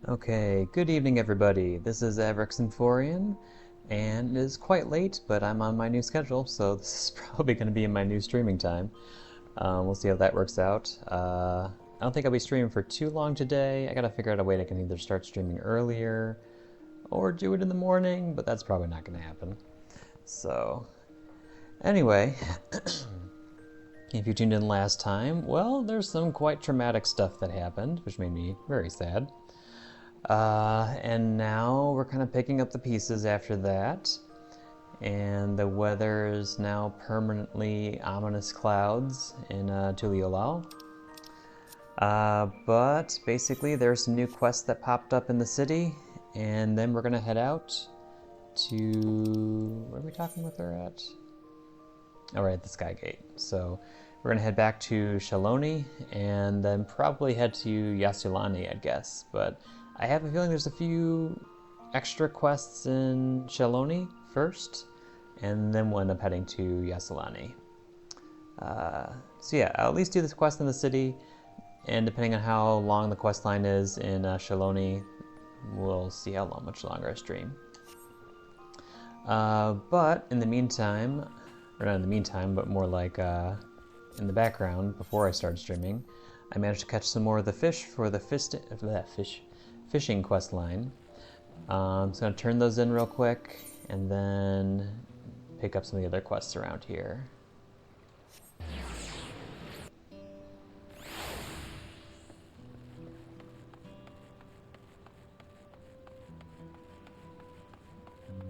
Okay, good evening everybody. This is FFXIV, and it is quite late, but I'm on my new schedule, so this is probably going to be in my new streaming time. We'll see how that works out. I don't think I'll be streaming for too long today. I gotta figure out a way I can either start streaming earlier or do it in the morning, but that's probably not going to happen. So, anyway, if you tuned in last time, well, there's some quite traumatic stuff that happened, which made me very sad. And now we're kind of picking up the pieces after that. And the weather is now permanently ominous clouds in Tuliyollal. But basically there's some new quests that popped up in the city, and then we're going to head out to... where are we talking with her at? Oh, right, at the Sky Gate. So we're going to head back to Shaaloani, and then probably head to Yyasulani, I guess. But I have a feeling there's a few extra quests in Shaaloani first, and then we'll end up heading to Yyasulani. So yeah, I'll at least do this quest in the city, and depending on how long the quest line is in Shaaloani, we'll see how much longer I stream. But in the meantime, or not in the meantime, but more like in the background before I started streaming, I managed to catch some more of the fish for the fishing quest line. So I'm going to turn those in real quick and then pick up some of the other quests around here.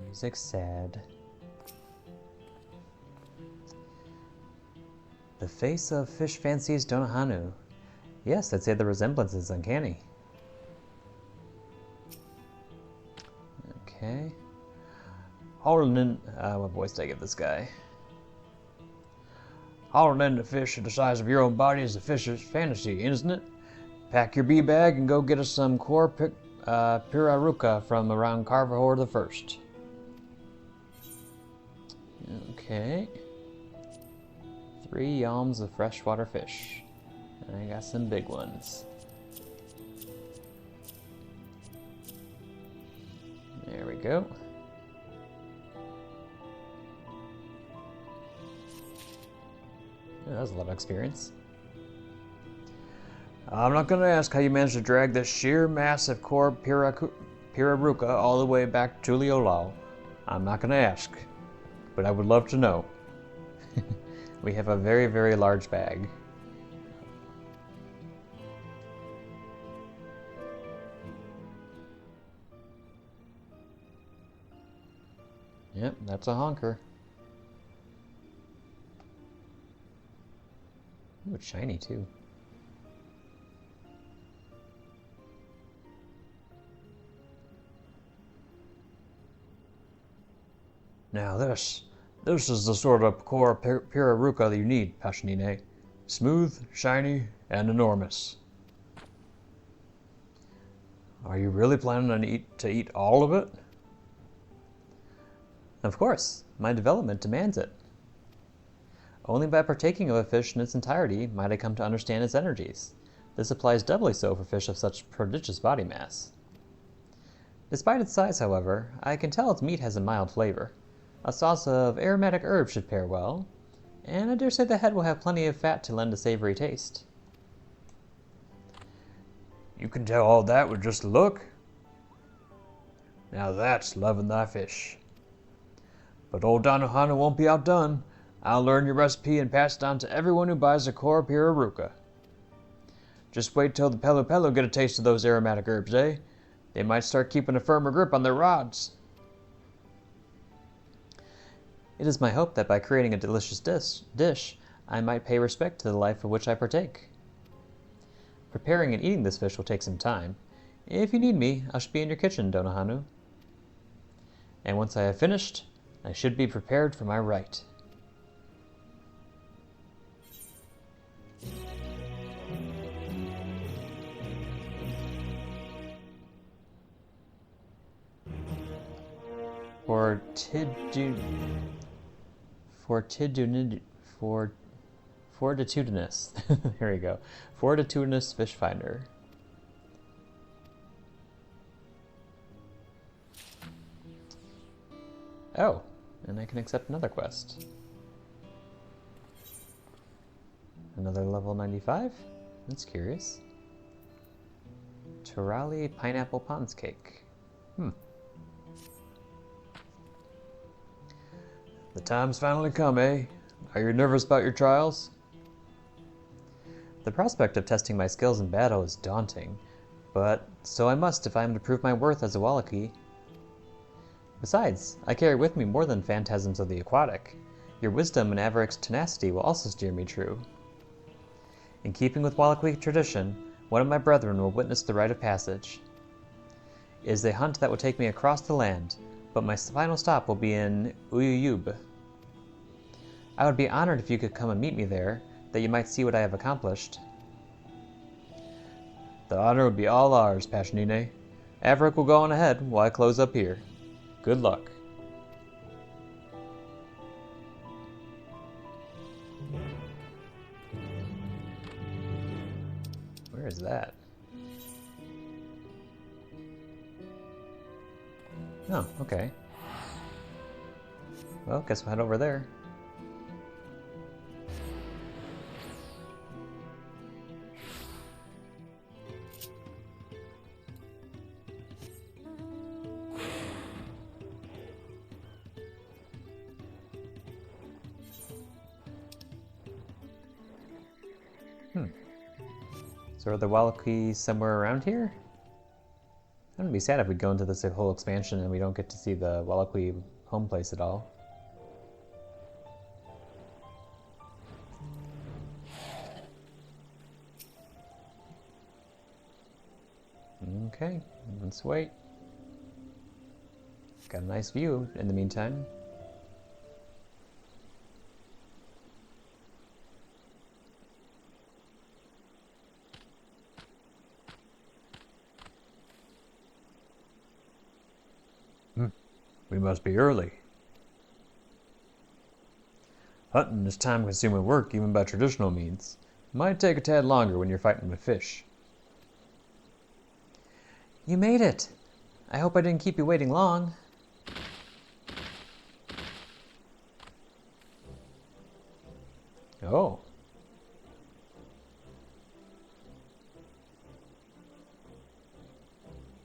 Music's sad. The face of fish fancies Donahanu. Yes, I'd say the resemblance is uncanny. Okay. Hauling in, what voice did I give this guy? Hauling in the fish the size of your own body is a fisher's fantasy, isn't it? Pack your bee bag and go get us some core piraruca from around Carvahor the First. Okay. 3 yalms of freshwater fish. I got some big ones. There we go. Yeah, that was a lot of experience. I'm not going to ask how you managed to drag this sheer mass of core piraruca all the way back to Tuliyollal. I'm not going to ask, but I would love to know. We have a very, very large bag. Yep, that's a honker. Ooh, it's shiny too. Now this is the sort of core piraruca that you need, Passionine. Smooth, shiny, and enormous. Are you really planning on to eat all of it? Of course, my development demands it. Only by partaking of a fish in its entirety might I come to understand its energies. This applies doubly so for fish of such prodigious body mass. Despite its size, however, I can tell its meat has a mild flavor. A sauce of aromatic herbs should pair well, and I dare say the head will have plenty of fat to lend a savory taste. You can tell all that with just a look. Now that's loving thy fish. But old Donahanu won't be outdone. I'll learn your recipe and pass it on to everyone who buys a core piraruca. Just wait till the Pelu get a taste of those aromatic herbs, eh? They might start keeping a firmer grip on their rods. It is my hope that by creating a delicious dish, I might pay respect to the life of which I partake. Preparing and eating this fish will take some time. If you need me, I shall be in your kitchen, Donahanu. And once I have finished, I should be prepared for my rite. Fortitudinous. There we go. Fortitudinous fish finder. Oh, and I can accept another quest. Another level 95? That's curious. Turali Pineapple Ponds Cake. The time's finally come, eh? Are you nervous about your trials? The prospect of testing my skills in battle is daunting, but so I must if I am to prove my worth as a Wallachie. Besides, I carry with me more than phantasms of the aquatic. Your wisdom and Averyx's tenacity will also steer me true. In keeping with Wallachie tradition, one of my brethren will witness the rite of passage. It is a hunt that will take me across the land, but my final stop will be in Uyuyub. I would be honored if you could come and meet me there, that you might see what I have accomplished. The honor would be all ours, Passionine. Averyx will go on ahead while I close up here. Good luck. Where is that? Oh, okay. Well, guess we'll head over there. So are the Wallachie somewhere around here? I wouldn't be sad if we go into this whole expansion and we don't get to see the Wallachie home place at all. Okay, let's wait. Got a nice view in the meantime. We must be early. Hunting is time-consuming work even by traditional means. Might take a tad longer when you're fighting with fish. You made it! I hope I didn't keep you waiting long. Oh.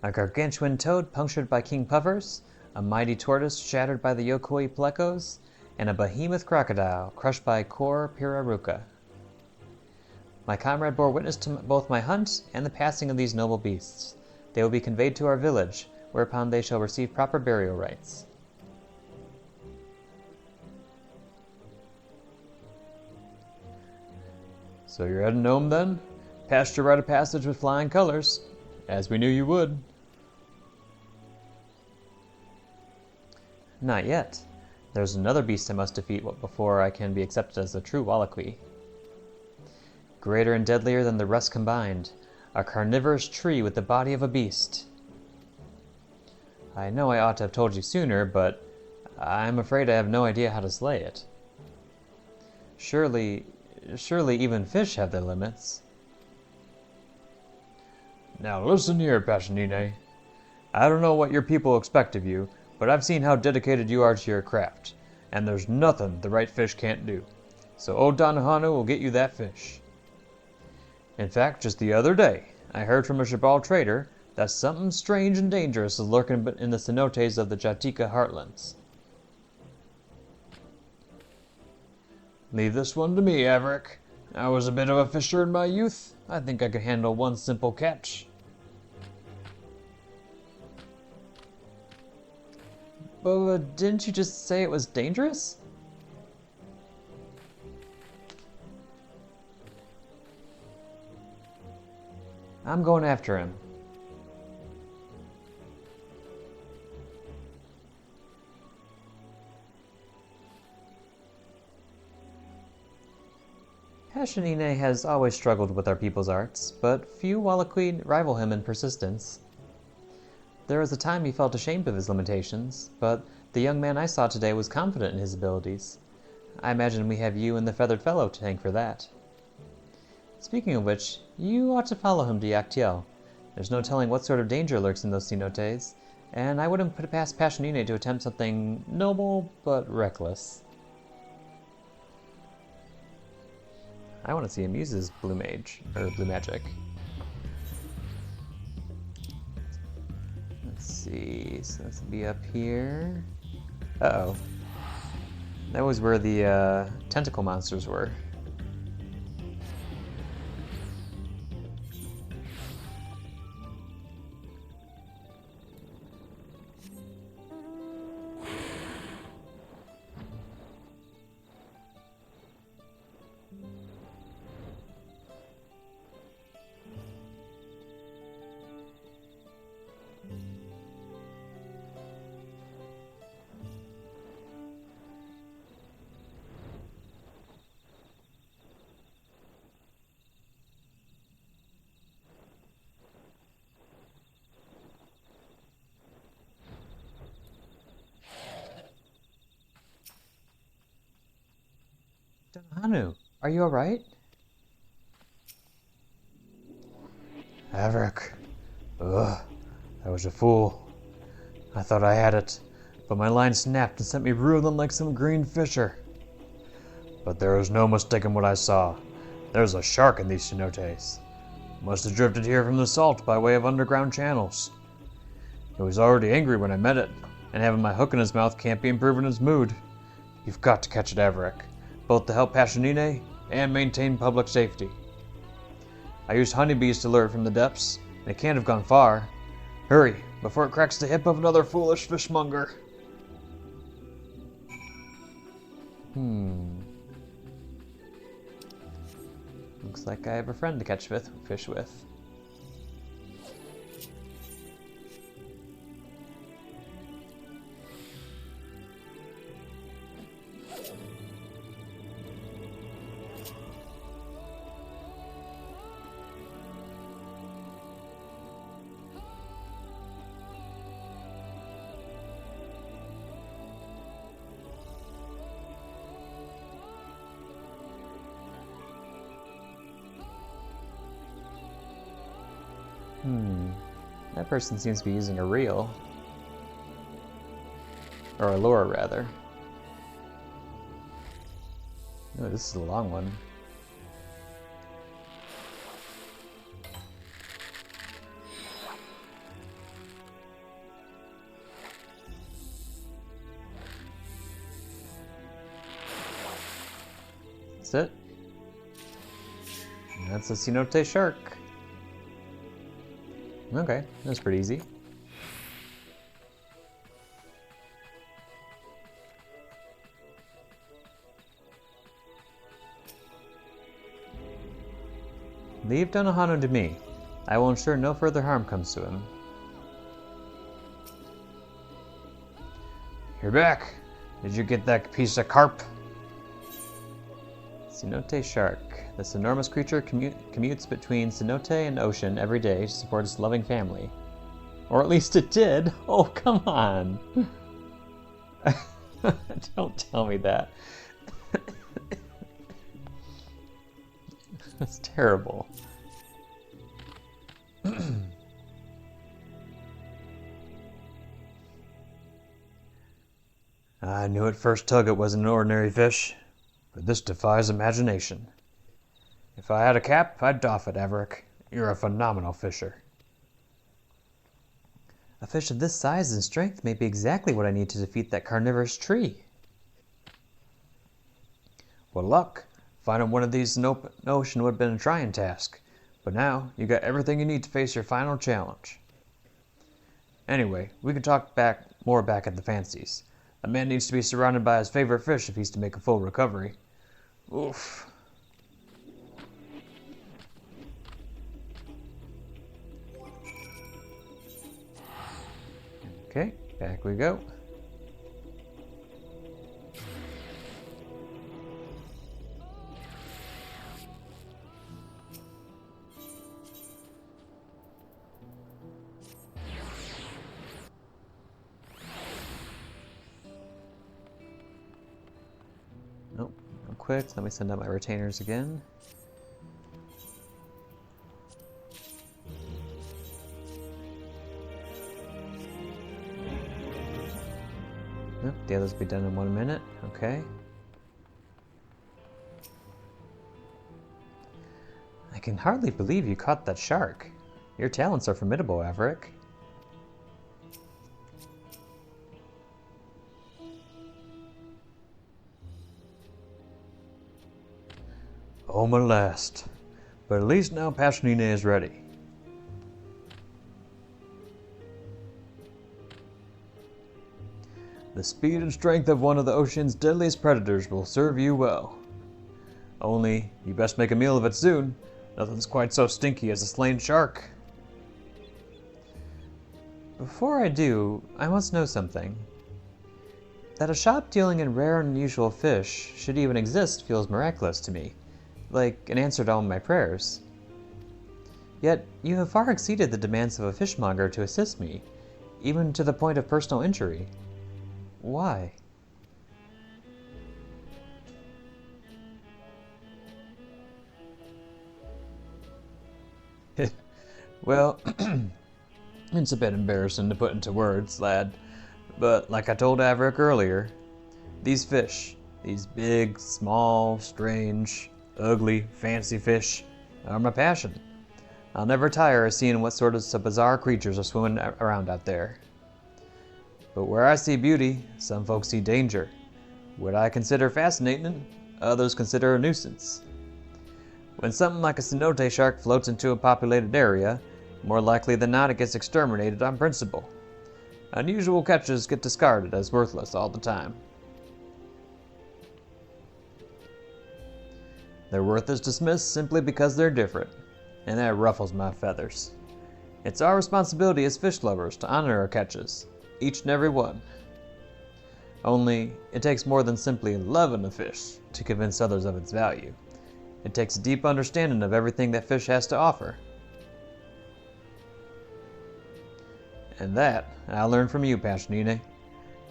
A gargantuan toad punctured by king puffers, a mighty tortoise shattered by the Yokoi plecos, and a behemoth crocodile crushed by Kor Piraruka. My comrade bore witness to both my hunt and the passing of these noble beasts. They will be conveyed to our village, whereupon they shall receive proper burial rites. So you're heading home then? Passed your rite of passage with flying colors, as we knew you would. Not yet. There's another beast I must defeat before I can be accepted as a true Wallachie. Greater and deadlier than the rest combined, a carnivorous tree with the body of a beast. I know I ought to have told you sooner, but I'm afraid I have no idea how to slay it. Surely even fish have their limits. Now listen here, Passionine. I don't know what your people expect of you, but I've seen how dedicated you are to your craft, and there's nothing the right fish can't do. So old Donohanu will get you that fish. In fact, just the other day, I heard from a Jabal trader that something strange and dangerous is lurking in the cenotes of the Jatika heartlands. Leave this one to me, Averyx. I was a bit of a fisher in my youth. I think I could handle one simple catch. But didn't you just say it was dangerous? I'm going after him. Passionine has always struggled with our people's arts, but few Wallachie rival him in persistence. There was a time he felt ashamed of his limitations, but the young man I saw today was confident in his abilities. I imagine we have you and the Feathered Fellow to thank for that. Speaking of which, you ought to follow him to Yaktiel. There's no telling what sort of danger lurks in those cenotes, And I wouldn't put it past Passionine to attempt something noble but reckless. I want to see him use his blue mage, or blue magic. Let's see, so let's be up here. Uh-oh. That was where the tentacle monsters were. Hanu, are you alright? Averick. Ugh, I was a fool. I thought I had it, but my line snapped and sent me reeling like some green fisher. But there was no mistaking what I saw. There's a shark in these cenotes. Must have drifted here from the salt by way of underground channels. It was already angry when I met it, and having my hook in his mouth can't be improving his mood. You've got to catch it, Averick, both to help Passionine and maintain public safety. I used honeybees to lure it from the depths, and it can't have gone far. Hurry, before it cracks the hip of another foolish fishmonger. Looks like I have a friend to catch fish with. That person seems to be using a reel. Or a lure, rather. Oh, this is a long one. That's it. And that's a cenote shark. Okay, that's pretty easy. Leave Donohano to me. I will ensure no further harm comes to him. You're back. Did you get that piece of carp? Cenote shark. This enormous creature commutes between cenote and ocean every day to support its loving family. Or at least it did. Oh, come on. Don't tell me that. That's terrible. I knew at first tug it wasn't an ordinary fish, but this defies imagination. If I had a cap, I'd doff it, Averick. You're a phenomenal fisher. A fish of this size and strength may be exactly what I need to defeat that carnivorous tree. Well, luck. Finding one of these in open ocean would have been a trying task, but now you got everything you need to face your final challenge. Anyway, we can talk more back at the Fancies. A man needs to be surrounded by his favorite fish if he's to make a full recovery. Oof. Okay, back we go. Nope, real quick, let me send out my retainers again. Yep, the others will be done in 1 minute. Okay. I can hardly believe you caught that shark. Your talents are formidable, Averick. Oh, my last. But at least now Passionine is ready. The speed and strength of one of the ocean's deadliest predators will serve you well. Only, you best make a meal of it soon. Nothing's quite so stinky as a slain shark. Before I do, I must know something. That a shop dealing in rare and unusual fish should even exist feels miraculous to me, like an answer to all my prayers. Yet, you have far exceeded the demands of a fishmonger to assist me, even to the point of personal injury. Why? Well, it's a bit embarrassing to put into words, lad, but like I told Averick earlier, these fish, these big, small, strange, ugly, fancy fish, are my passion. I'll never tire of seeing what sort of bizarre creatures are swimming around out there. But where I see beauty, some folks see danger. What I consider fascinating, others consider a nuisance. When something like a cenote shark floats into a populated area, more likely than not it gets exterminated on principle. Unusual catches get discarded as worthless all the time. Their worth is dismissed simply because they're different, and that ruffles my feathers. It's our responsibility as fish lovers to honor our catches, each and every one. Only, it takes more than simply loving a fish to convince others of its value. It takes a deep understanding of everything that fish has to offer. And that, I learned from you, Passionine.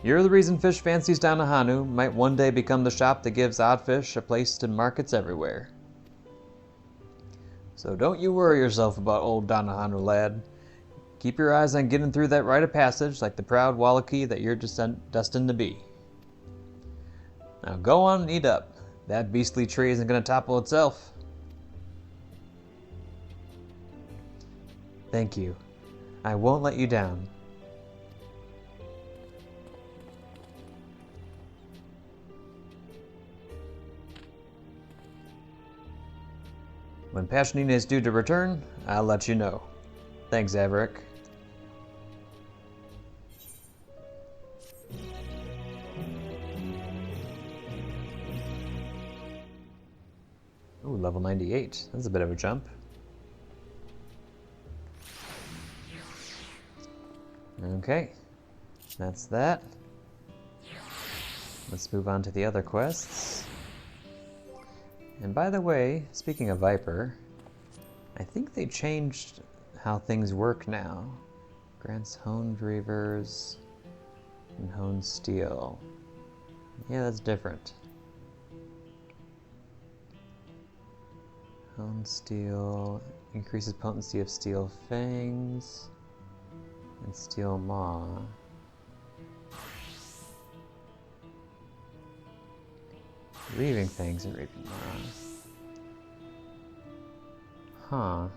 You're the reason fish fancies down Ahanu might one day become the shop that gives odd fish a place in markets everywhere. So don't you worry yourself about old Donahanu, lad. Keep your eyes on getting through that rite of passage like the proud Wallachie that you're destined to be. Now go on and eat up. That beastly tree isn't going to topple itself. Thank you. I won't let you down. When Passionine is due to return, I'll let you know. Thanks, Averick. Ooh, level 98. That's a bit of a jump. Okay, that's that. Let's move on to the other quests. And by the way, speaking of Viper, I think they changed how things work now. Grants honed reavers and honed steel. Yeah, that's different. Honed steel increases potency of steel fangs and steel maw. Reaving fangs and reaping maw. Huh.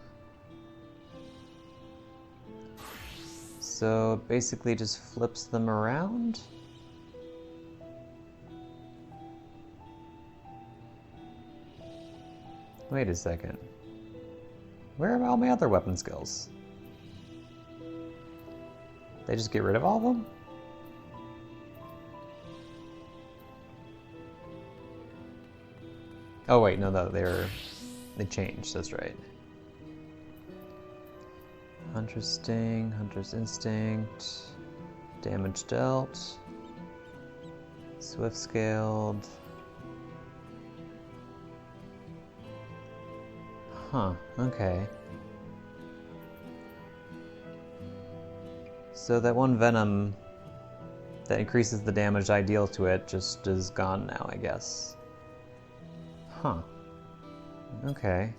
So it basically just flips them around? Wait a second. Where are all my other weapon skills? They just get rid of all of them? Oh wait, no, they changed, that's right. Hunter's Sting, Hunter's Instinct, Damage Dealt, Swift Scaled. Huh, okay. So that one venom that increases the damage I deal to it just is gone now, I guess. Huh. Okay.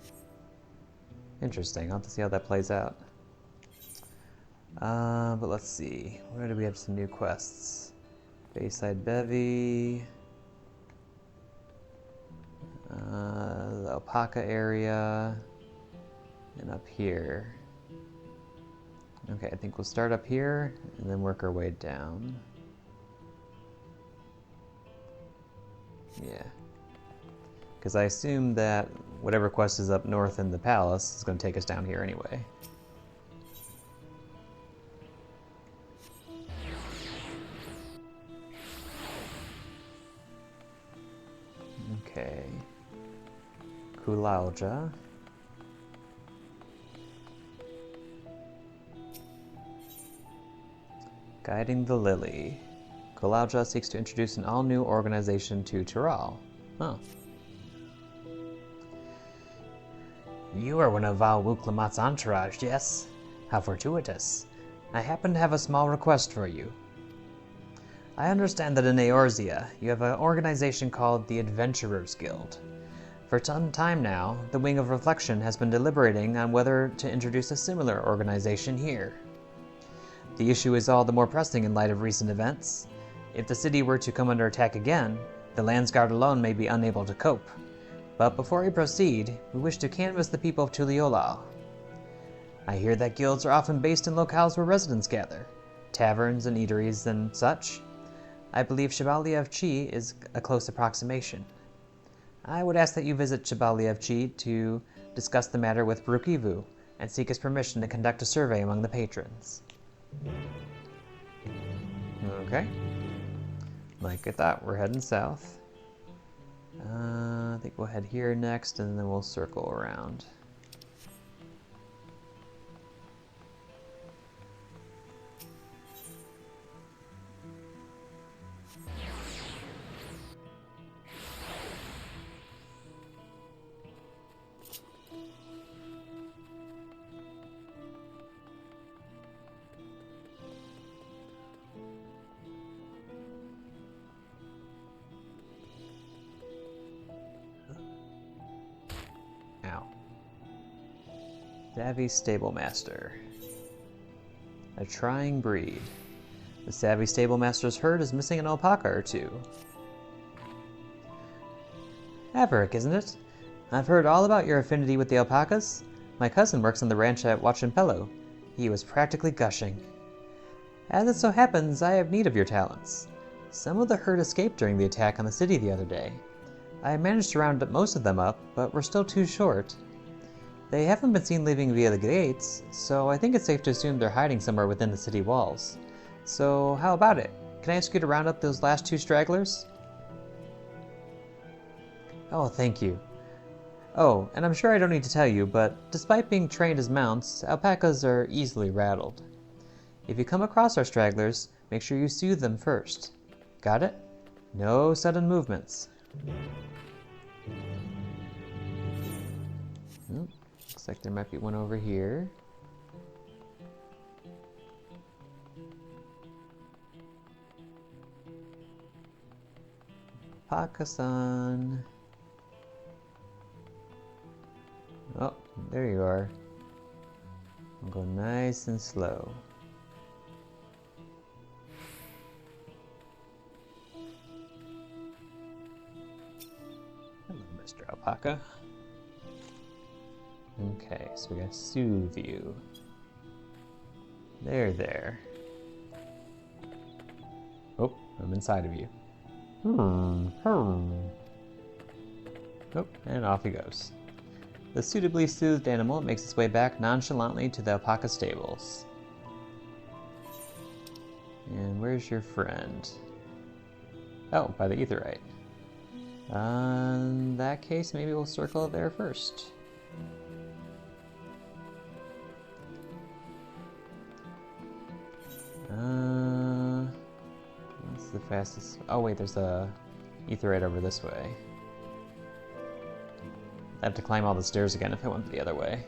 Interesting. I'll have to see how that plays out. But let's see. Where do we have some new quests? Bayside Bevy. The Alpaca area. And up here. Okay, I think we'll start up here and then work our way down. Yeah. Because I assume that whatever quest is up north in the palace is going to take us down here anyway. Okay. Kulalja. Guiding the Lily. Kulalja seeks to introduce an all-new organization to Tural. Huh. You are one of Val Wuklamat's entourage, yes? How fortuitous. I happen to have a small request for you. I understand that in Eorzea, you have an organization called the Adventurers Guild. For some time now, the Wing of Reflection has been deliberating on whether to introduce a similar organization here. The issue is all the more pressing in light of recent events. If the city were to come under attack again, the Landsguard alone may be unable to cope. But before we proceed, we wish to canvass the people of Tuliyollal. I hear that guilds are often based in locales where residents gather, taverns and eateries and such. I believe FFXIV is a close approximation. I would ask that you visit FFXIV to discuss the matter with Brukivu and seek his permission to conduct a survey among the patrons. Okay. Like I thought, we're heading south. I think we'll head here next and then we'll circle around. Ow. Savvy Stablemaster. A trying breed. The Savvy Stablemaster's herd is missing an alpaca or two. Averick, isn't it? I've heard all about your affinity with the alpacas. My cousin works on the ranch at Wachimpello. He was practically gushing. As it so happens, I have need of your talents. Some of the herd escaped during the attack on the city the other day. I managed to round most of them up, but we're still too short. They haven't been seen leaving via the gates, so I think it's safe to assume they're hiding somewhere within the city walls. So how about it? Can I ask you to round up those last two stragglers? Oh, thank you. Oh, and I'm sure I don't need to tell you, but despite being trained as mounts, alpacas are easily rattled. If you come across our stragglers, make sure you soothe them first. Got it? No sudden movements. Looks like there might be one over here. Alpaca-san. Oh, there you are. I'll go nice and slow. Hello, Mr. Alpaca. Okay, so we gotta soothe you. There. Oh, I'm inside of you. Oh, and off he goes. The suitably soothed animal makes its way back nonchalantly to the alpaca stables. And where's your friend? Oh, by the etherite. In that case, maybe we'll circle there first. What's the fastest? Oh wait, there's a etherite over this way. I have to climb all the stairs again if I went the other way.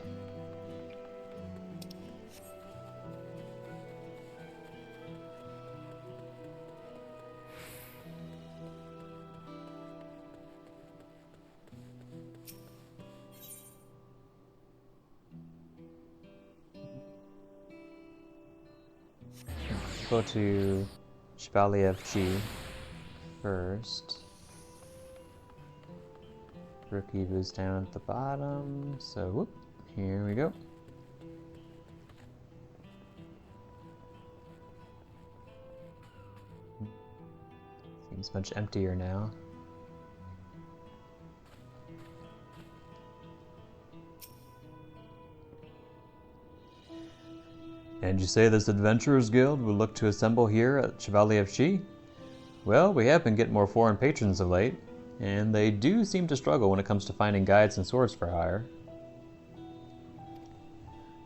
Go to FFXIV first. Brookhaven's down at the bottom, so whoop, here we go. Seems much emptier now. And you say this Adventurers Guild will look to assemble here at FFXIV? Well, we have been getting more foreign patrons of late, and they do seem to struggle when it comes to finding guides and swords for hire.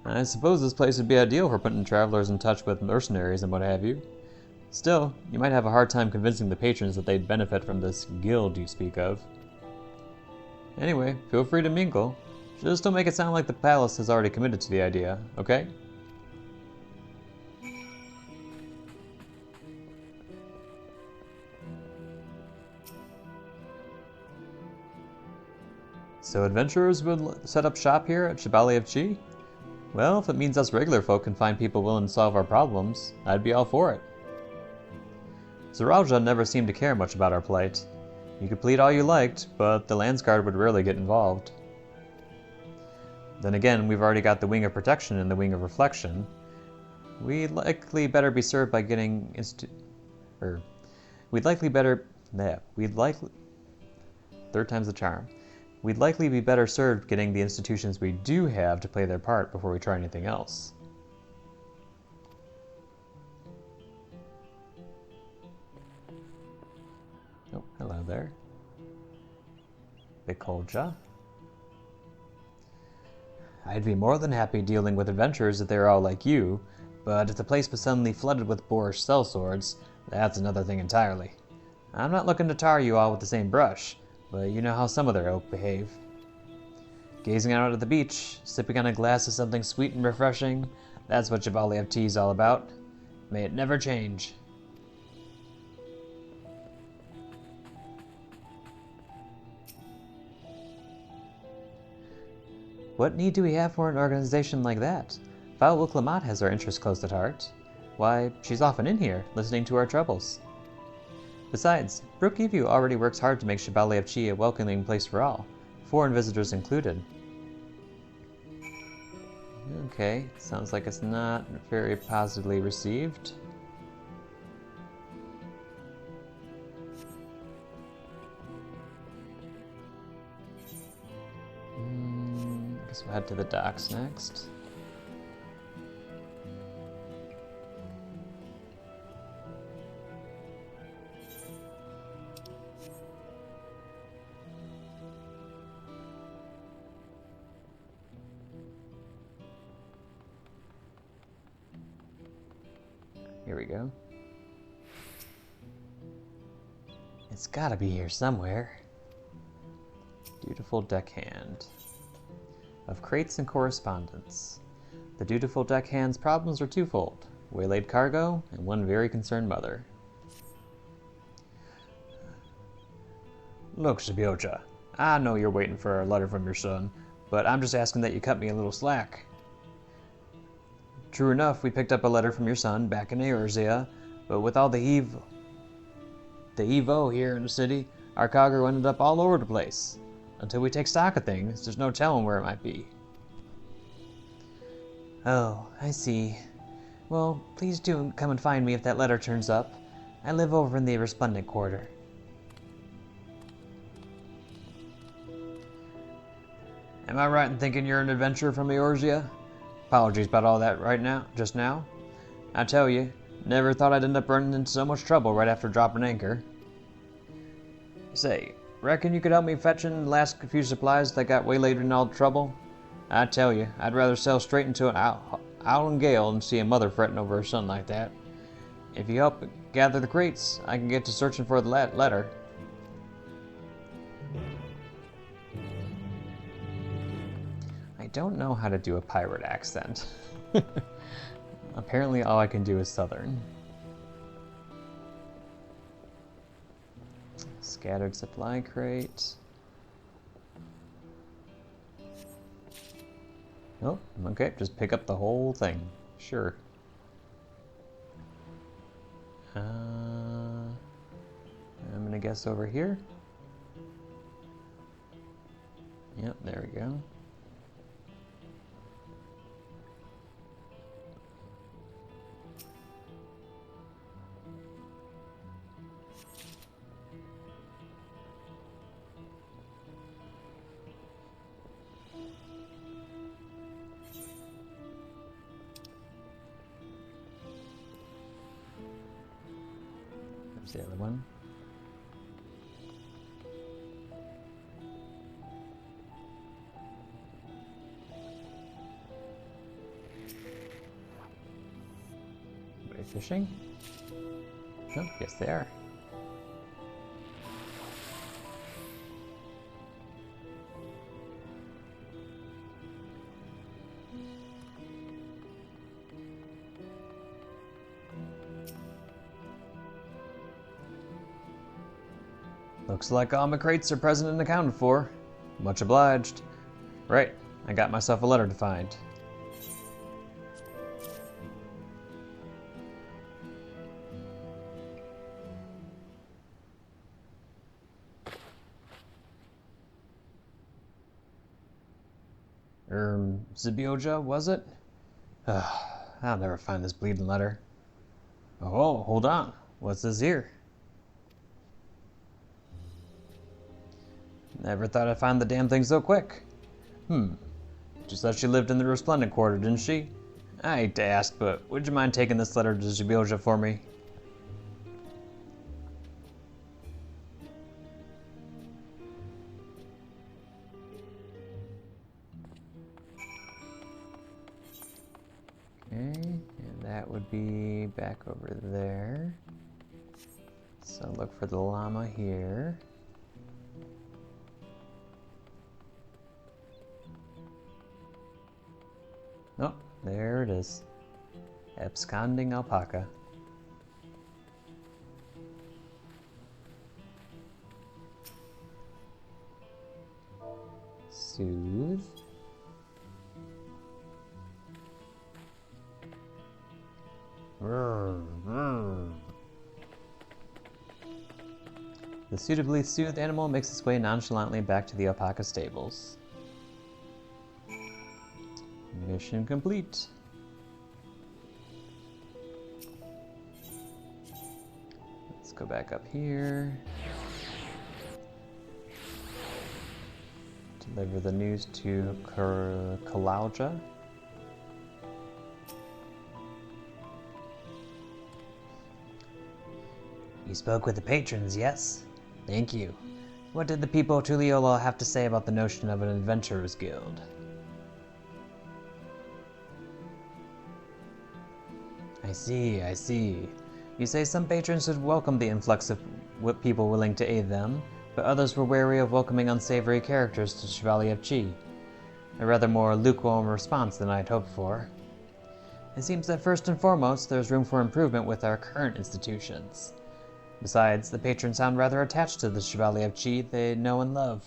I suppose this place would be ideal for putting travelers in touch with mercenaries and what have you. Still, you might have a hard time convincing the patrons that they'd benefit from this guild you speak of. Anyway, feel free to mingle. Just don't make it sound like the palace has already committed to the idea, okay? So adventurers would set up shop here at FFXIV? Well, if it means us regular folk can find people willing to solve our problems, I'd be all for it. Zaraja never seemed to care much about our plight. You could plead all you liked, but the Landsguard would rarely get involved. Then again, we've already got the Wing of Protection and the Wing of Reflection. We'd likely better be served by getting third time's the charm. We'd likely be better served getting the institutions we do have to play their part before we try anything else. Oh, hello there. Bikolja. I'd be more than happy dealing with adventurers if they were all like you, but if the place was suddenly flooded with boorish sellswords, that's another thing entirely. I'm not looking to tar you all with the same brush, but you know how some of their ilk behave. Gazing out at the beach, sipping on a glass of something sweet and refreshing, that's what FFXIV is all about. May it never change. What need do we have for an organization like that? Val Wicklamat has our interests close at heart. Why, she's often in here, listening to our troubles. Besides, Brookhaven already works hard to make FFXIV a welcoming place for all, foreign visitors included. Okay, sounds like it's not very positively received. I guess we'll head to the docks next. Here we go. It's gotta be here somewhere. Dutiful deckhand. Of crates and correspondence. The dutiful deckhand's problems are twofold: waylaid cargo and one very concerned mother. Look, Sabioja, I know you're waiting for a letter from your son, but I'm just asking that you cut me a little slack. True enough, we picked up a letter from your son back in Eorzea, but with all the Evo here in the city, our cargo ended up all over the place. Until we take stock of things, there's no telling where it might be. Oh, I see. Well, please do come and find me if that letter turns up. I live over in the Resplendent Quarter. Am I right in thinking you're an adventurer from Eorzea? Apologies about all that just now. I tell you, never thought I'd end up running into so much trouble right after dropping anchor. Say, reckon you could help me fetching the last few supplies that got waylaid in all the trouble? I tell you, I'd rather sail straight into an howling gale than see a mother fretting over her son like that. If you help gather the crates, I can get to searching for the letter. I don't know how to do a pirate accent. Apparently all I can do is southern. Scattered supply crate. Oh, okay, just pick up the whole thing. Sure. I'm gonna guess over here. Yep, there we go. There's the other one. Anybody fishing? Oh, yes they are. Looks like all my crates are present and accounted for. Much obliged. Right, I got myself a letter to find. Zibioja, was it? I'll never find this bleeding letter. Oh, hold on. What's this here? Never thought I'd find the damn thing so quick. She said she lived in the Resplendent Quarter, didn't she? I hate to ask, but would you mind taking this letter to Zibioja for me? Okay, and that would be back over there. So look for the llama here. Oh, there it is. Absconding alpaca. Soothe. The suitably soothed animal makes its way nonchalantly back to the alpaca stables. Mission complete. Let's go back up here. Deliver the news to Kalalja. You spoke with the patrons, yes? Thank you. What did the people of Tuliyollal have to say about the notion of an adventurers guild? I see. You say some patrons would welcome the influx of people willing to aid them, but others were wary of welcoming unsavory characters to Chevalier of Chi. A rather more lukewarm response than I'd hoped for. It seems that first and foremost, there's room for improvement with our current institutions. Besides, the patrons sound rather attached to the Chevalier of Chi they know and love.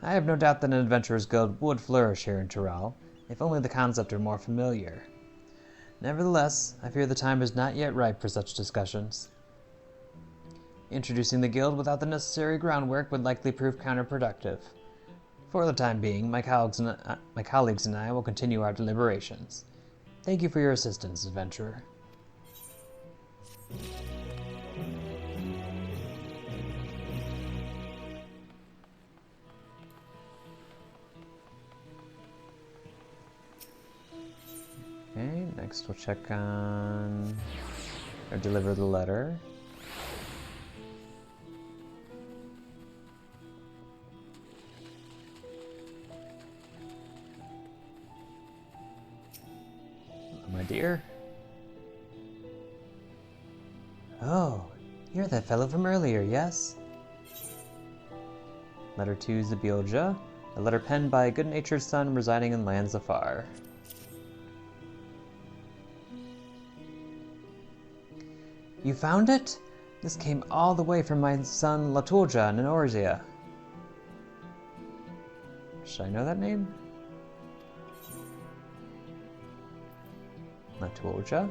I have no doubt that an adventurers guild would flourish here in Tural, if only the concept were more familiar. Nevertheless, I fear the time is not yet ripe for such discussions. Introducing the guild without the necessary groundwork would likely prove counterproductive. For the time being, my colleagues and I will continue our deliberations. Thank you for your assistance, adventurer. Okay, next we'll check on, or deliver the letter. My dear. Oh, you're that fellow from earlier, yes? Letter to Zibioja, a letter penned by a good-natured son residing in lands afar. You found it? This came all the way from my son Latulja in Orzia. Should I know that name? Latulja?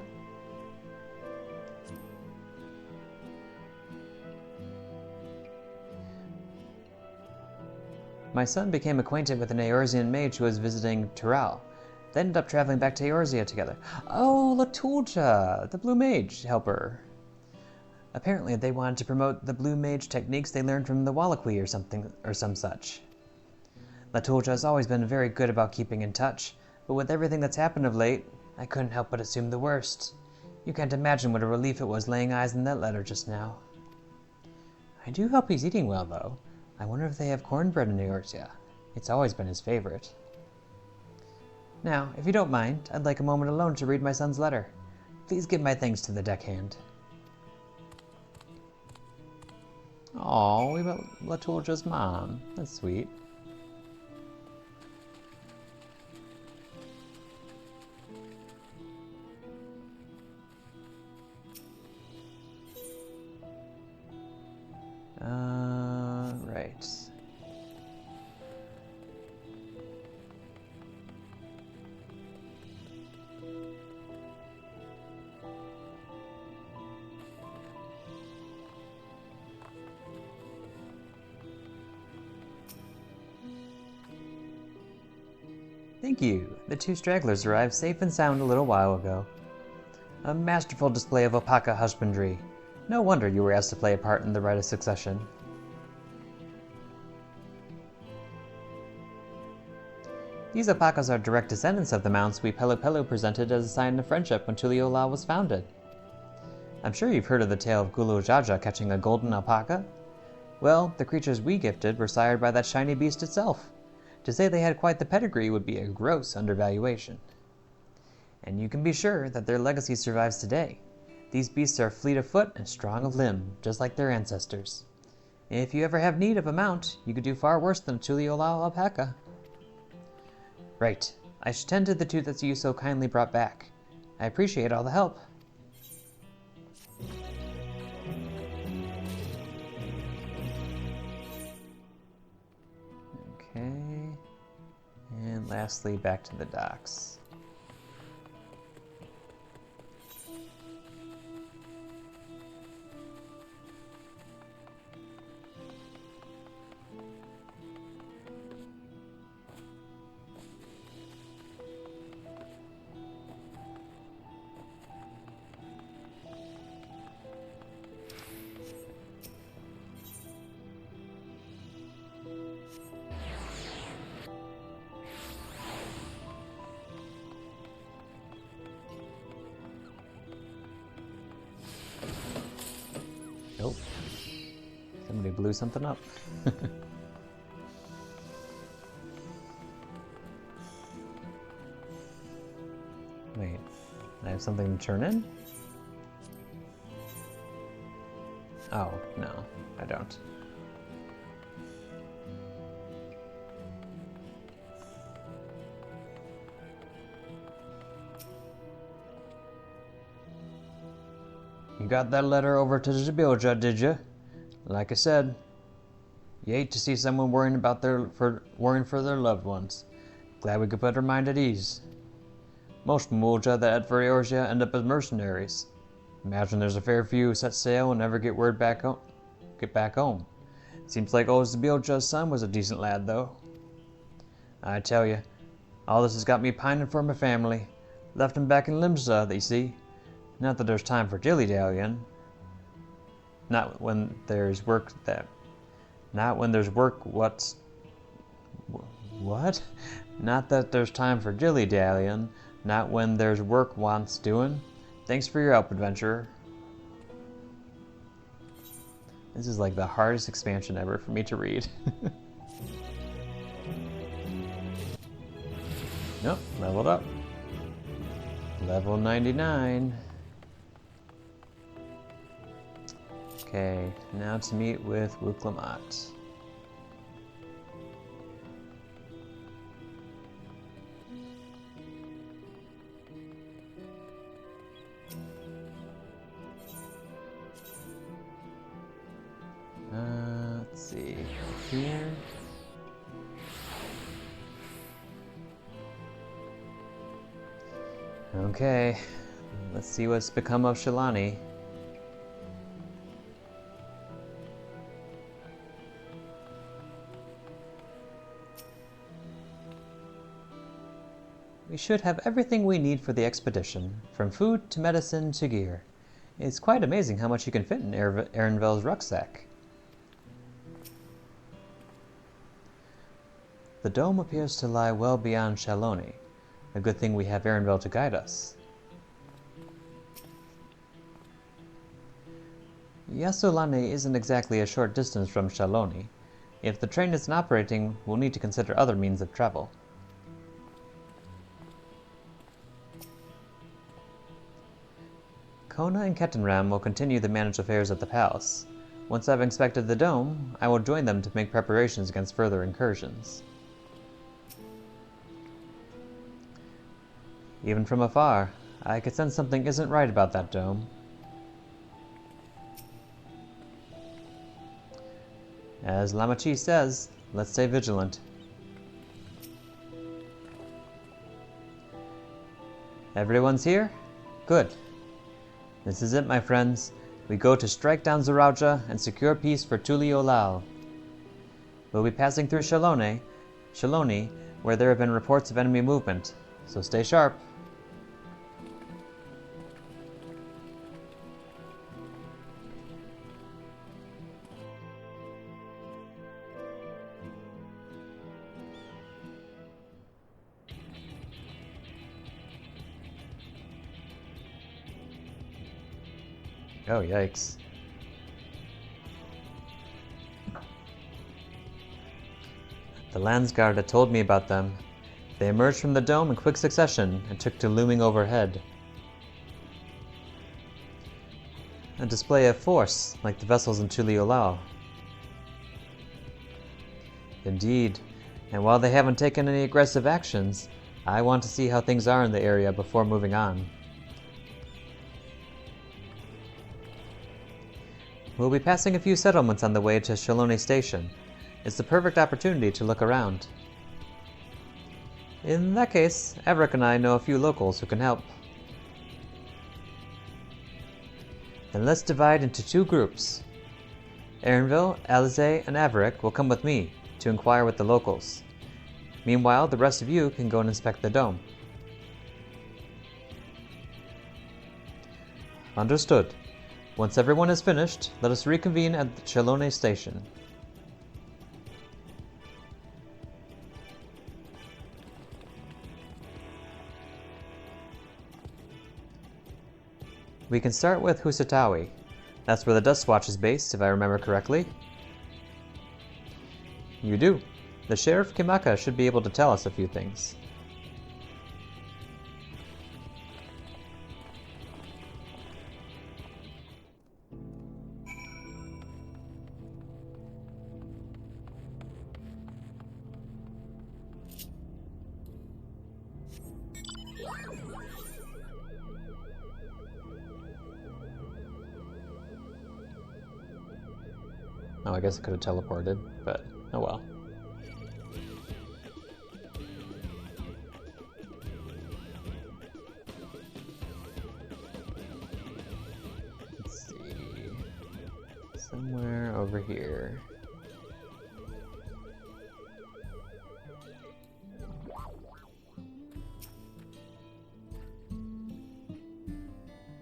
My son became acquainted with an Eorzean mage who was visiting Tural. They ended up traveling back to Eorzea together. Oh, Latulja, the Blue Mage helper. Apparently they wanted to promote the Blue Mage techniques they learned from the Wallachui or something, or some such. Latulja has always been very good about keeping in touch, but with everything that's happened of late, I couldn't help but assume the worst. You can't imagine what a relief it was laying eyes on that letter just now. I do hope he's eating well, though. I wonder if they have cornbread in Eorzea. It's always been his favorite. Now, if you don't mind, I'd like a moment alone to read my son's letter. Please give my thanks to the deckhand. Aw, we met Latulja's mom. That's sweet. Right. Thank you. The two stragglers arrived safe and sound a little while ago. A masterful display of alpaca husbandry. No wonder you were asked to play a part in the rite of succession. These alpacas are direct descendants of the mounts we Pelu Pelu presented as a sign of friendship when Tuliyollal was founded. I'm sure you've heard of the tale of Gulu Jaja catching a golden alpaca? Well, the creatures we gifted were sired by that shiny beast itself. To say they had quite the pedigree would be a gross undervaluation. And you can be sure that their legacy survives today. These beasts are fleet of foot and strong of limb, just like their ancestors. If you ever have need of a mount, you could do far worse than a Tuliyollal alpaca. Right. I should tend to the two that you so kindly brought back. I appreciate all the help. Okay. And lastly, back to the docks. Nope. Somebody blew something up. Wait, I have something to turn in? Oh, no, I don't. You got that letter over to Zabilja, did you? Like I said, you hate to see someone worrying for their loved ones. Glad we could put her mind at ease. Most Mulja that head for Eorzea end up as mercenaries. Imagine there's a fair few who set sail and never get back home. Seems like old Zabilja's son was a decent lad, though. I tell you, all this has got me pining for my family. Left him back in Limsa, they see. Not that there's time for dilly-dallying. Not when there's work what? Not that there's time for dilly-dallying. Not when there's work wants doing. Thanks for your help, adventurer. This is like the hardest expansion ever for me to read. Nope, leveled up. Level 99. Okay, now to meet with Wuklamat. Let's see, here. Okay, let's see what's become of Shaaloani. We should have everything we need for the expedition, from food to medicine to gear. It's quite amazing how much you can fit in Erenvel's rucksack. The dome appears to lie well beyond Shaaloani. A good thing we have Erenvel to guide us. Yyasulani isn't exactly a short distance from Shaaloani. If the train isn't operating, we'll need to consider other means of travel. Kona and Ketenram will continue to manage affairs at the palace. Once I've inspected the dome, I will join them to make preparations against further incursions. Even from afar, I could sense something isn't right about that dome. As Lamachi says, let's stay vigilant. Everyone's here? Good. This is it, my friends. We go to strike down Zoraoja and secure peace for Tuliyollal. We'll be passing through Shaaloani, where there have been reports of enemy movement, so stay sharp. Oh, yikes. The Landsguard had told me about them. They emerged from the dome in quick succession and took to looming overhead. A display of force, like the vessels in Tuliyollal. Indeed, and while they haven't taken any aggressive actions, I want to see how things are in the area before moving on. We'll be passing a few settlements on the way to Shaaloani Station. It's the perfect opportunity to look around. In that case, Everick and I know a few locals who can help. Then let's divide into two groups. Erenvel, Alize, and Everick will come with me to inquire with the locals. Meanwhile, the rest of you can go and inspect the dome. Understood. Once everyone is finished, let us reconvene at the Shaaloani Station. We can start with Husatawi. That's where the Dust Watch is based, if I remember correctly. You do. The Sheriff Kimaka should be able to tell us a few things. Oh, I guess it could have teleported, but oh well. Let's see. Somewhere over here.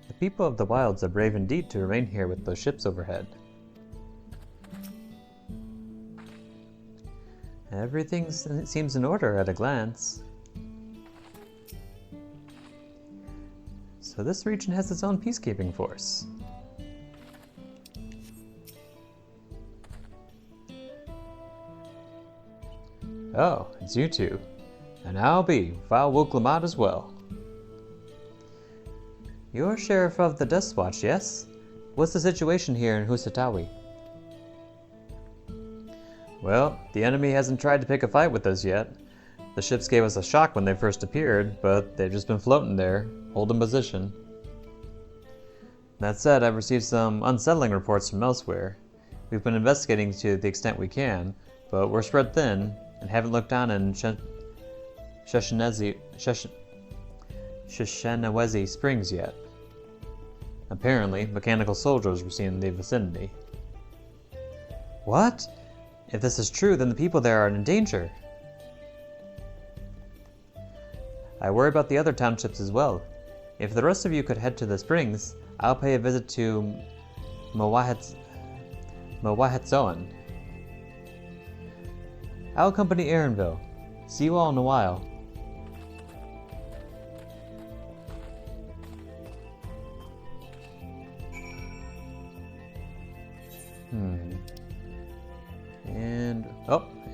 The people of the wilds are brave indeed to remain here with those ships overhead. Everything seems in order at a glance. So this region has its own peacekeeping force. Oh, it's you two. And I'll be Val Wulklamat as well. You're Sheriff of the Dust Watch, yes? What's the situation here in Husatawi? Well, the enemy hasn't tried to pick a fight with us yet. The ships gave us a shock when they first appeared, but they've just been floating there, holding position. That said, I've received some unsettling reports from elsewhere. We've been investigating to the extent we can, but we're spread thin and haven't looked down in Sheshenawezi Springs yet. Apparently, mechanical soldiers were seen in the vicinity. What? If this is true, then the people there are in danger. I worry about the other townships as well. If the rest of you could head to the springs, I'll pay a visit to Mwahetsoan. I'll accompany Aaronville. See you all in a while.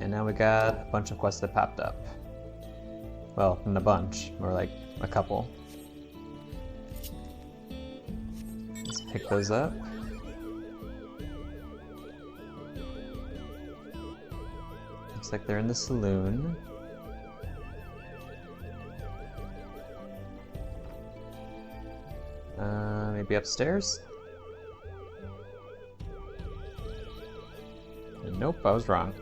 And now we got a bunch of quests that popped up. Well, not a bunch, more like a couple. Let's pick those up. Looks like they're in the saloon. Maybe upstairs? Nope, I was wrong.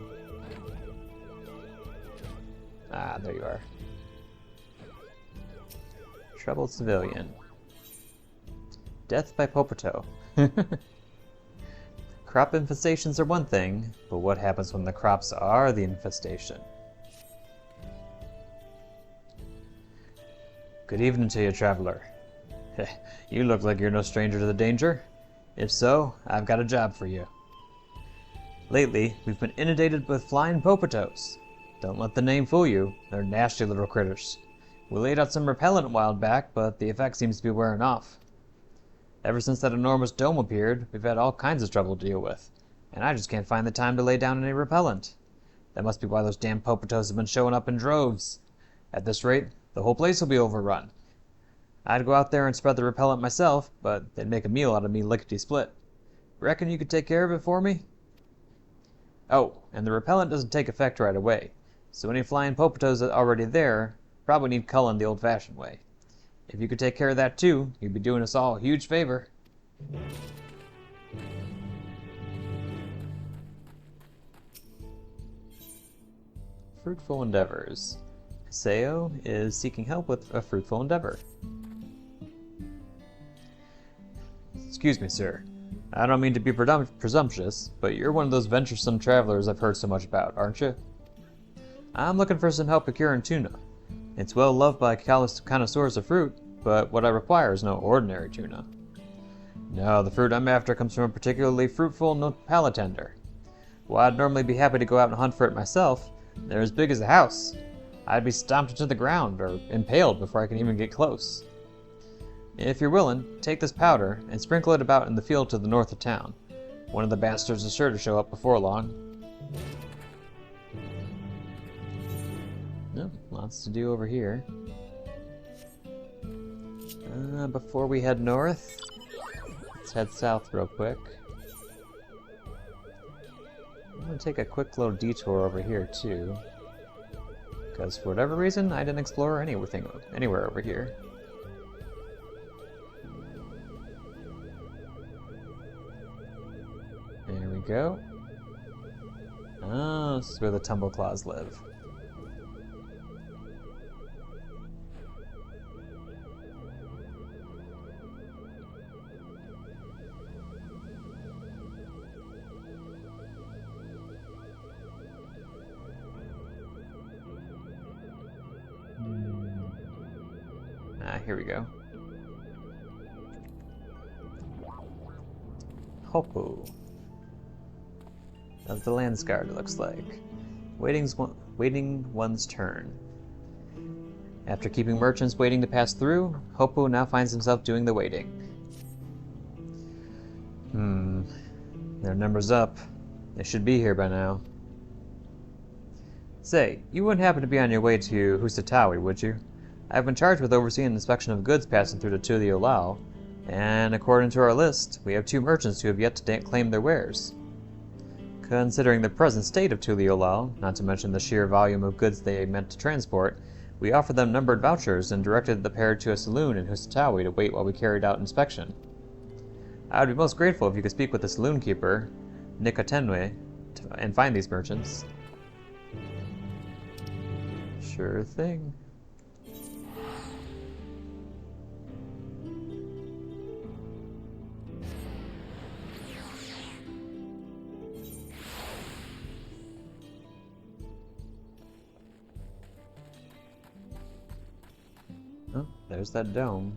Ah, there you are. Troubled civilian. Death by Popoto. Crop infestations are one thing, but what happens when the crops are the infestation? Good evening to you, traveler. You look like you're no stranger to the danger. If so, I've got a job for you. Lately, we've been inundated with flying popotos. Don't let the name fool you, they're nasty little critters. We laid out some repellent a while back, but the effect seems to be wearing off. Ever since that enormous dome appeared, we've had all kinds of trouble to deal with, and I just can't find the time to lay down any repellent. That must be why those damn popotos have been showing up in droves. At this rate, the whole place will be overrun. I'd go out there and spread the repellent myself, but they'd make a meal out of me lickety-split. Reckon you could take care of it for me? Oh, and the repellent doesn't take effect right away, so any flying popotos that are already there probably need culling the old-fashioned way. If you could take care of that too, you'd be doing us all a huge favor. Fruitful endeavors. Seo is seeking help with a fruitful endeavor. Excuse me, sir. I don't mean to be presumptuous, but you're one of those venturesome travelers I've heard so much about, aren't you? I'm looking for some help procuring tuna. It's well loved by connoisseurs of fruit, but what I require is no ordinary tuna. No, the fruit I'm after comes from a particularly fruitful palate tender. While I'd normally be happy to go out and hunt for it myself, they're as big as a house. I'd be stomped into the ground or impaled before I can even get close. If you're willing, take this powder and sprinkle it about in the field to the north of town. One of the bastards is sure to show up before long. Oh, lots to do over here. Before we head north, let's head south real quick. I'm going to take a quick little detour over here too, because for whatever reason I didn't explore anywhere over here. There we go. Oh, this is where the Tumbleclaws live. Here we go. Hopu. Of the Landsguard, it looks like. Waiting one's turn. After keeping merchants waiting to pass through, Hopu now finds himself doing the waiting. Their number's up. They should be here by now. Say, you wouldn't happen to be on your way to Husatawi, would you? I've been charged with overseeing an inspection of goods passing through to Tuliyollal, and according to our list, we have 2 merchants who have yet to claim their wares. Considering the present state of Tuliyollal, not to mention the sheer volume of goods they meant to transport, we offered them numbered vouchers and directed the pair to a saloon in Husatawi to wait while we carried out inspection. I would be most grateful if you could speak with the saloon keeper, Nikotenwe, and find these merchants. Sure thing. there's that dome.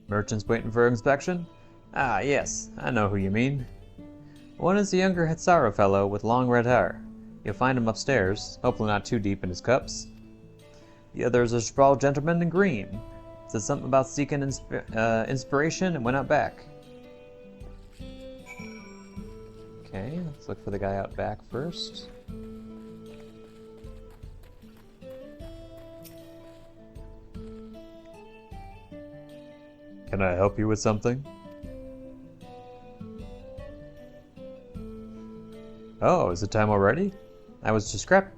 Merchants waiting for inspection? Ah, yes, I know who you mean. One is the younger Hetsaro fellow with long red hair. You'll find him upstairs, hopefully not too deep in his cups. The other is a sprawled gentleman in green. Said something about seeking inspiration and went out back. Okay, let's look for the guy out back first. Can I help you with something? Oh, is it time already? I was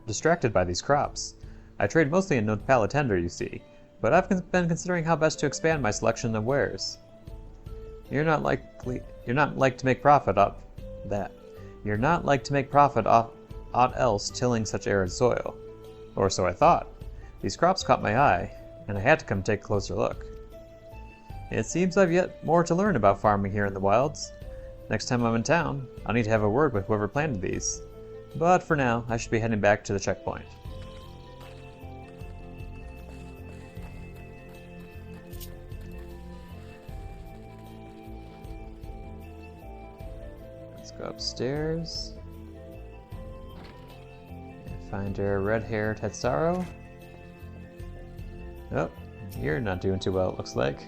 distracted by these crops. I trade mostly in Palatender, you see, but I've been considering how best to expand my selection of wares. You're not like to make profit off that. You're not like to make profit off aught else tilling such arid soil. Or so I thought. These crops caught my eye, and I had to come take a closer look. It seems I've yet more to learn about farming here in the wilds. Next time I'm in town, I'll need to have a word with whoever planted these. But for now, I should be heading back to the checkpoint. Let's go upstairs and find our red-haired Hetsaro. Oh, you're not doing too well, it looks like.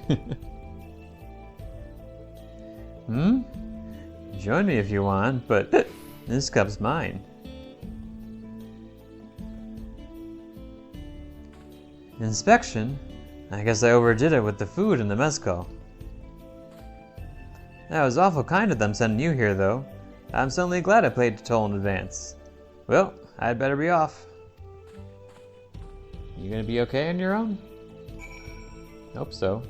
Join me if you want, but this cup's mine. Inspection? I guess I overdid it with the food and the mezcal. That was awful kind of them sending you here, though. I'm suddenly glad I paid the toll in advance. Well, I'd better be off. You gonna be okay on your own? Hope so.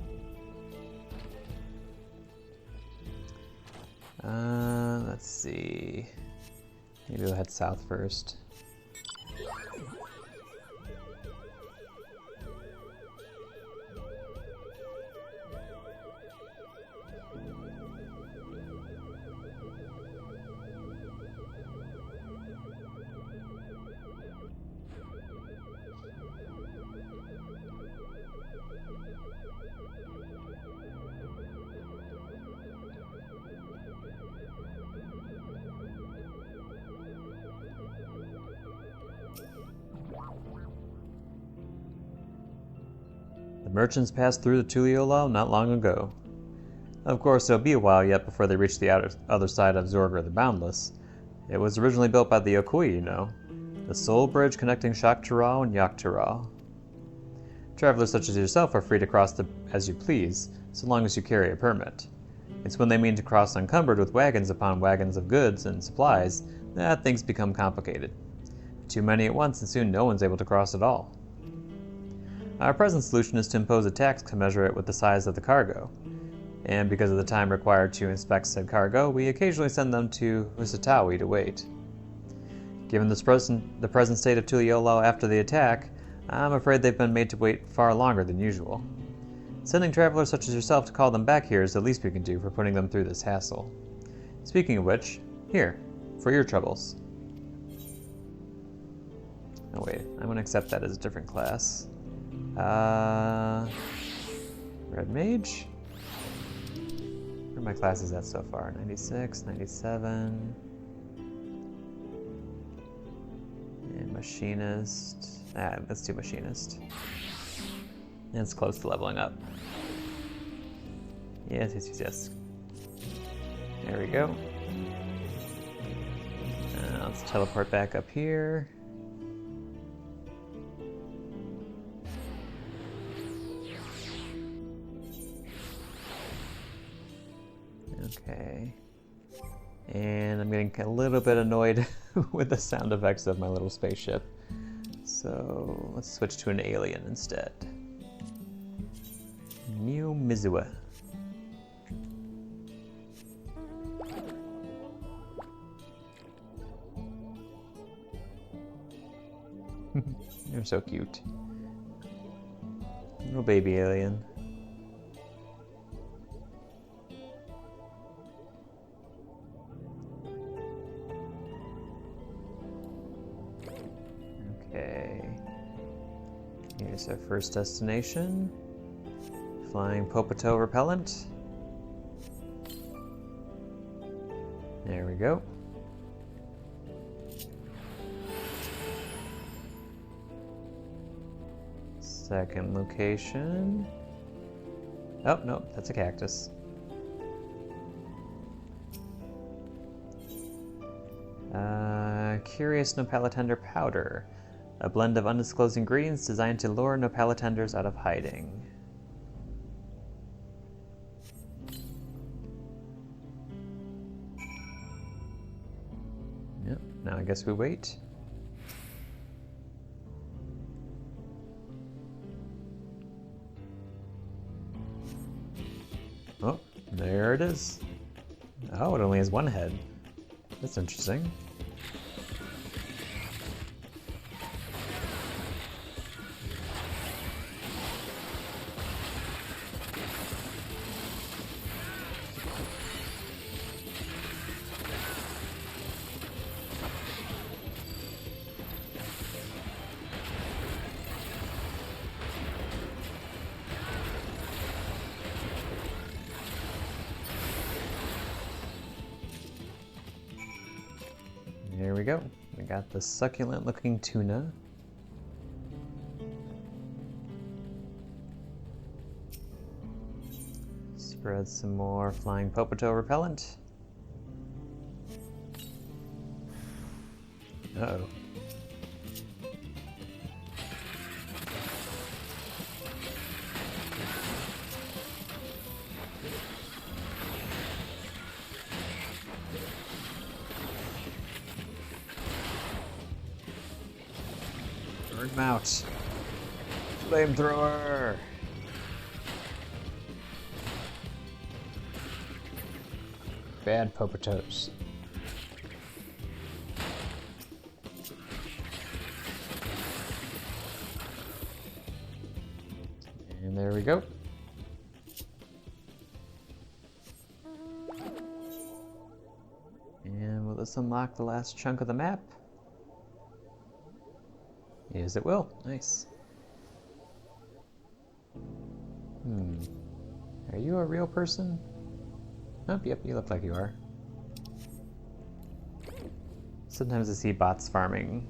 Let's see. Maybe we'll head south first. The merchants passed through the Tuliyollal not long ago. Of course, it'll be a while yet before they reach the other side of Zorger the Boundless. It was originally built by the Okui, you know, the sole bridge connecting Shaktaral and Yaktaral. Travelers such as yourself are free to cross as you please, so long as you carry a permit. It's when they mean to cross unencumbered with wagons upon wagons of goods and supplies that things become complicated. Too many at once, and soon no one's able to cross at all. Our present solution is to impose a tax commensurate with the size of the cargo, and because of the time required to inspect said cargo, we occasionally send them to Usatawi to wait. Given the present state of Tuliyollal after the attack, I'm afraid they've been made to wait far longer than usual. Sending travelers such as yourself to call them back here is the least we can do for putting them through this hassle. Speaking of which, here, for your troubles. Oh wait, I'm going to accept that as a different class. Red Mage? Where are my classes at so far? 96, 97... and Machinist. Let's do Machinist. It's close to leveling up. Yes, yes, yes, yes. There we go. Let's teleport back up here. Okay. And I'm getting a little bit annoyed with the sound effects of my little spaceship. So let's switch to an alien instead. New Mizua. You're so cute. Little baby alien. Here's our first destination. Flying Popoto repellent. There we go. Second location. Oh, no, that's a cactus. Curious Nopalotender powder. A blend of undisclosed ingredients designed to lure Nopalotenders out of hiding. Yep, now I guess we wait. Oh, there it is. Oh, it only has one head. That's interesting. Here we go. We got the succulent looking tuna. Spread some more flying Popoto repellent. Uh-oh. Burn him out. Flamethrower! Bad Popotos. And there we go. And will this unlock the last chunk of the map? Yes, it will. Nice. Are you a real person? Oh, yep, you look like you are. Sometimes I see bots farming,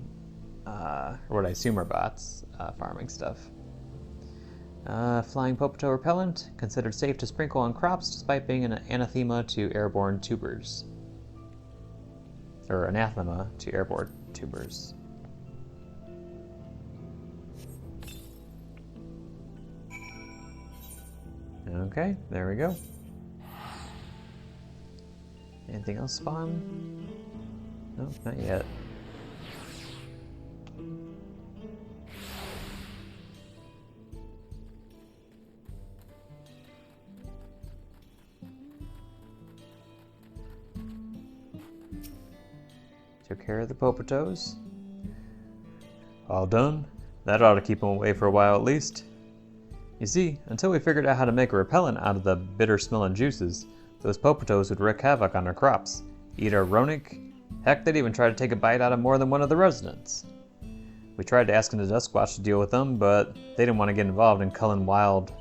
or what I assume are bots, farming stuff. Flying Popoto repellent, considered safe to sprinkle on crops despite being an anathema to airborne tubers. Or anathema to airborne tubers. Okay, there we go. Anything else spawn? No, not yet. Took care of the Popotos. All done. That ought to keep them away for a while at least. You see, until we figured out how to make a repellent out of the bitter-smelling juices, those Popotos would wreak havoc on our crops, eat our Ronic. Heck, they'd even try to take a bite out of more than one of the residents. We tried to ask the Duskwatch to deal with them, but they didn't want to get involved in culling wild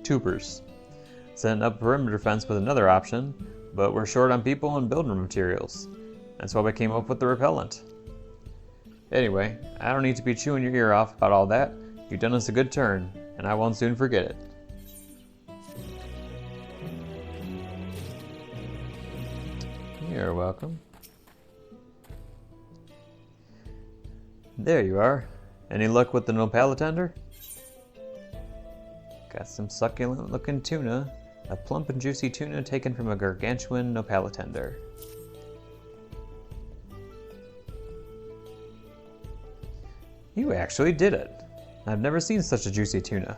tubers. Setting up a perimeter fence was another option, but we're short on people and building materials. That's why we came up with the repellent. Anyway, I don't need to be chewing your ear off about all that. You've done us a good turn, and I won't soon forget it. You're welcome. There you are. Any luck with the Nopalotender? Got some succulent looking tuna. A plump and juicy tuna taken from a gargantuan Nopalotender. You actually did it. I've never seen such a juicy tuna.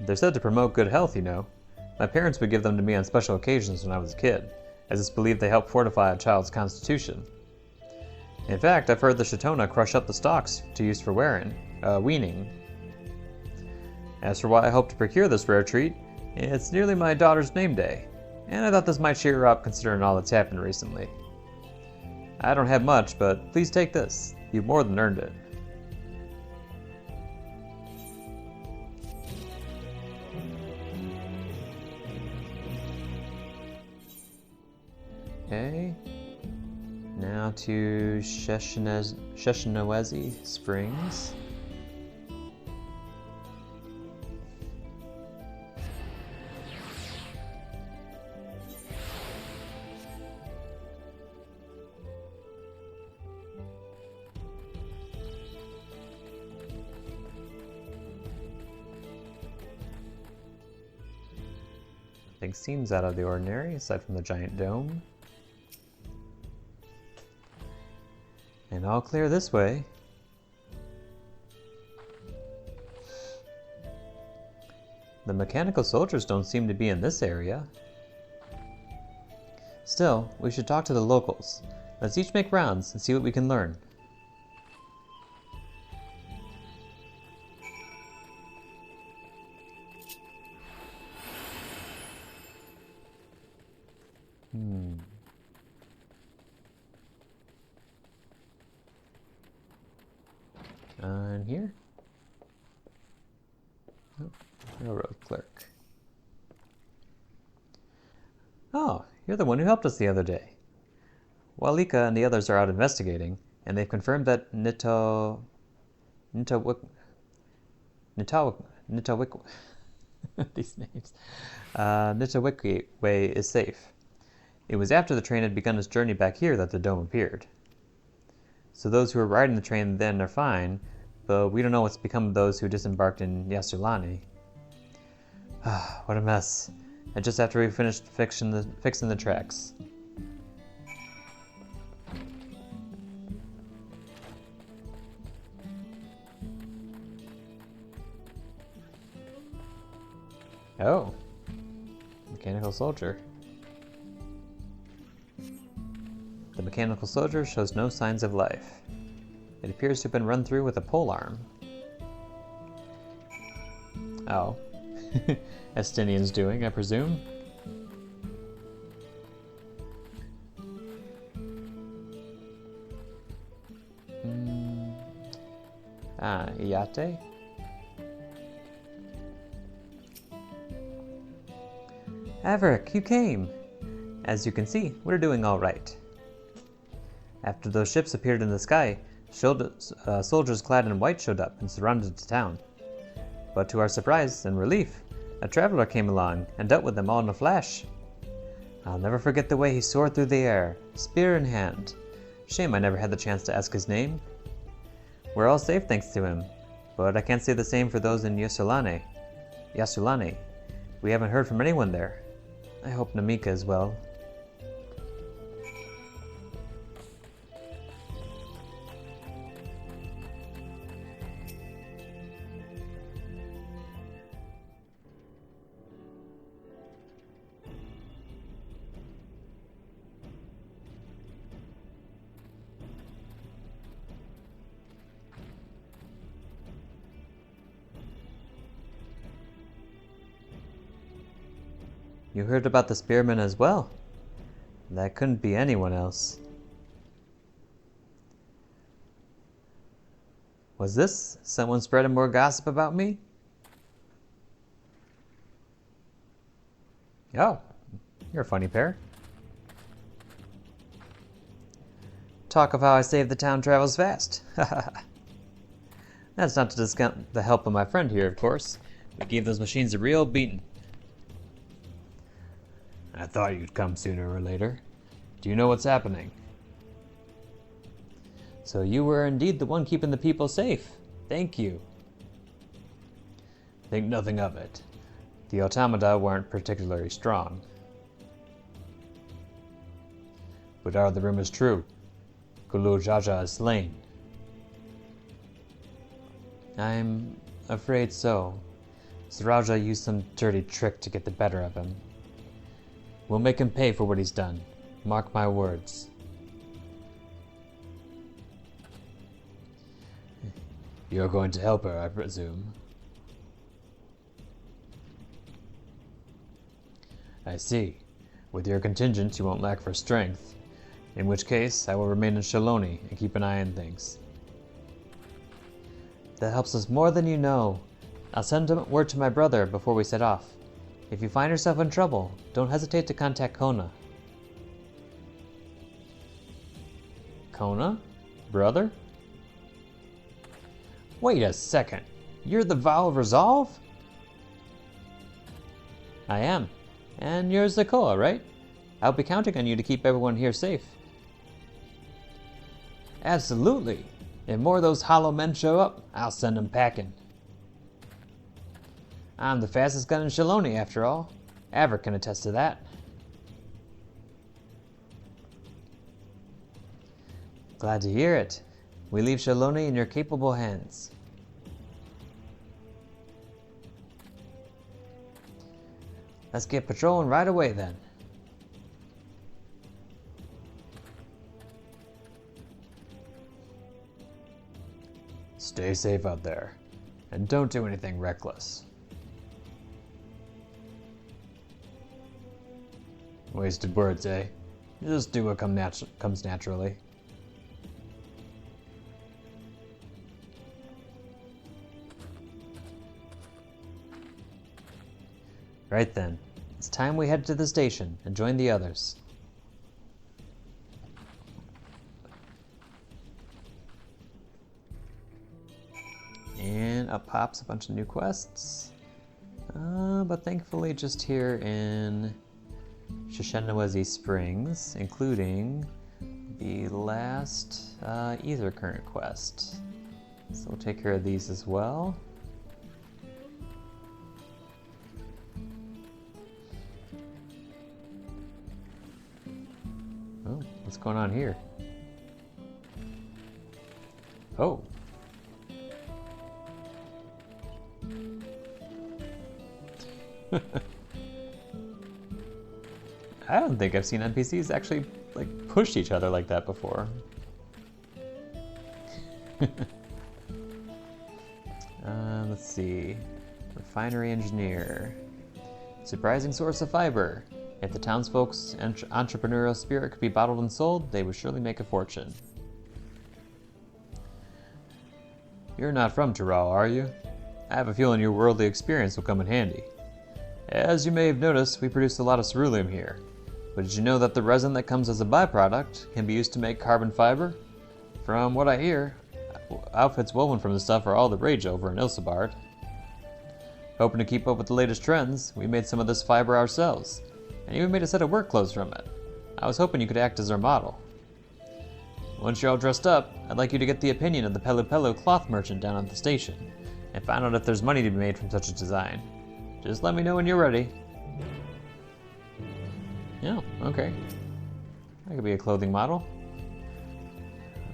They're said to promote good health, you know. My parents would give them to me on special occasions when I was a kid, as it's believed they help fortify a child's constitution. In fact, I've heard the Shatonah crush up the stalks to use for weaning. As for why I hope to procure this rare treat, it's nearly my daughter's name day, and I thought this might cheer her up considering all that's happened recently. I don't have much, but please take this. You've more than earned it. Okay. Now to Sheshinawezi Springs. Nothing seems out of the ordinary aside from the giant dome. And all clear this way. The mechanical soldiers don't seem to be in this area. Still, we should talk to the locals. Let's each make rounds and see what we can learn. And here? Oh, railroad clerk. Oh, you're the one who helped us the other day. Walika and the others are out investigating, and they've confirmed that these names. Nitawiki Way is safe. It was after the train had begun its journey back here that the dome appeared. So those who were riding the train then are fine, but we don't know what's become of those who disembarked in Yyasulani. What a mess. And just after we finished fixing the tracks. Oh. Mechanical soldier. The mechanical soldier shows no signs of life. It appears to have been run through with a polearm. Oh. Estinian's doing, I presume? Iyate? Averick, you came! As you can see, we're doing all right. After those ships appeared in the sky, soldiers clad in white showed up and surrounded the town. But to our surprise and relief, a traveler came along and dealt with them all in a flash. I'll never forget the way he soared through the air, spear in hand. Shame I never had the chance to ask his name. We're all safe thanks to him, but I can't say the same for those in Yyasulani. We haven't heard from anyone there. I hope Namika is well. You heard about the spearman as well? That couldn't be anyone else. Was this someone spreading more gossip about me? Oh, you're a funny pair. Talk of how I saved the town travels fast. That's not to discount the help of my friend here, of course. We gave those machines a real beating. I thought you'd come sooner or later. Do you know what's happening? So you were indeed the one keeping the people safe. Thank you. Think nothing of it. The automata weren't particularly strong. But are the rumors true? Kulu Jaja is slain. I'm afraid so. Saraja used some dirty trick to get the better of him. We'll make him pay for what he's done. Mark my words. You're going to help her, I presume. I see. With your contingent, you won't lack for strength. In which case, I will remain in Shaaloani and keep an eye on things. That helps us more than you know. I'll send word to my brother before we set off. If you find yourself in trouble, don't hesitate to contact Kona. Kona? Brother? Wait a second. You're the Vow of Resolve? I am. And you're Zakoa, right? I'll be counting on you to keep everyone here safe. Absolutely. If more of those hollow men show up, I'll send them packing. I'm the fastest gun in Shaaloani, after all. Averick can attest to that. Glad to hear it. We leave Shaaloani in your capable hands. Let's get patrolling right away then. Stay safe out there, and don't do anything reckless. Wasted words, eh? Just do what comes naturally. Right then, it's time we head to the station and join the others. And up pops a bunch of new quests. But thankfully just here in Shishenawezi Springs, including the last Ether Current quest. So we'll take care of these as well. Oh, what's going on here? Oh. I don't think I've seen NPCs actually like push each other like that before. Let's see. Refinery engineer. Surprising source of fiber. If the townsfolk's entrepreneurial spirit could be bottled and sold, they would surely make a fortune. You're not from Tural, are you? I have a feeling your worldly experience will come in handy. As you may have noticed, we produce a lot of ceruleum here. But did you know that the resin that comes as a byproduct can be used to make carbon fiber? From what I hear, outfits woven from the stuff are all the rage over in Ilsabard. Hoping to keep up with the latest trends, we made some of this fiber ourselves, and even made a set of work clothes from it. I was hoping you could act as our model. Once you're all dressed up, I'd like you to get the opinion of the Pelu Pelu cloth merchant down at the station, and find out if there's money to be made from such a design. Just let me know when you're ready. Yeah, okay. I could be a clothing model.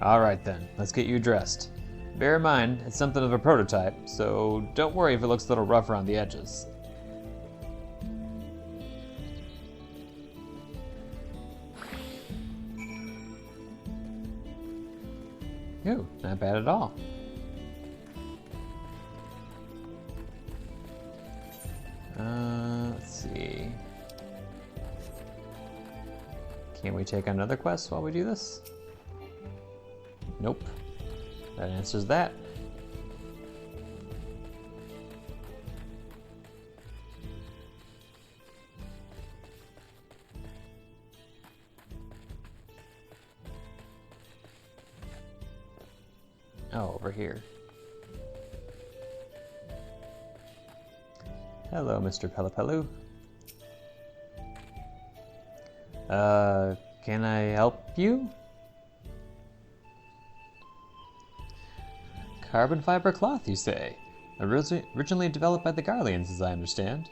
Alright then, let's get you dressed. Bear in mind, it's something of a prototype, so don't worry if it looks a little rough around the edges. Ooh, not bad at all. Let's see. Can we take another quest while we do this? Nope. That answers that. Oh, over here. Hello, Mr. Pelupelu. Can I help you? Carbon fiber cloth, you say? Originally developed by the Garleans, as I understand.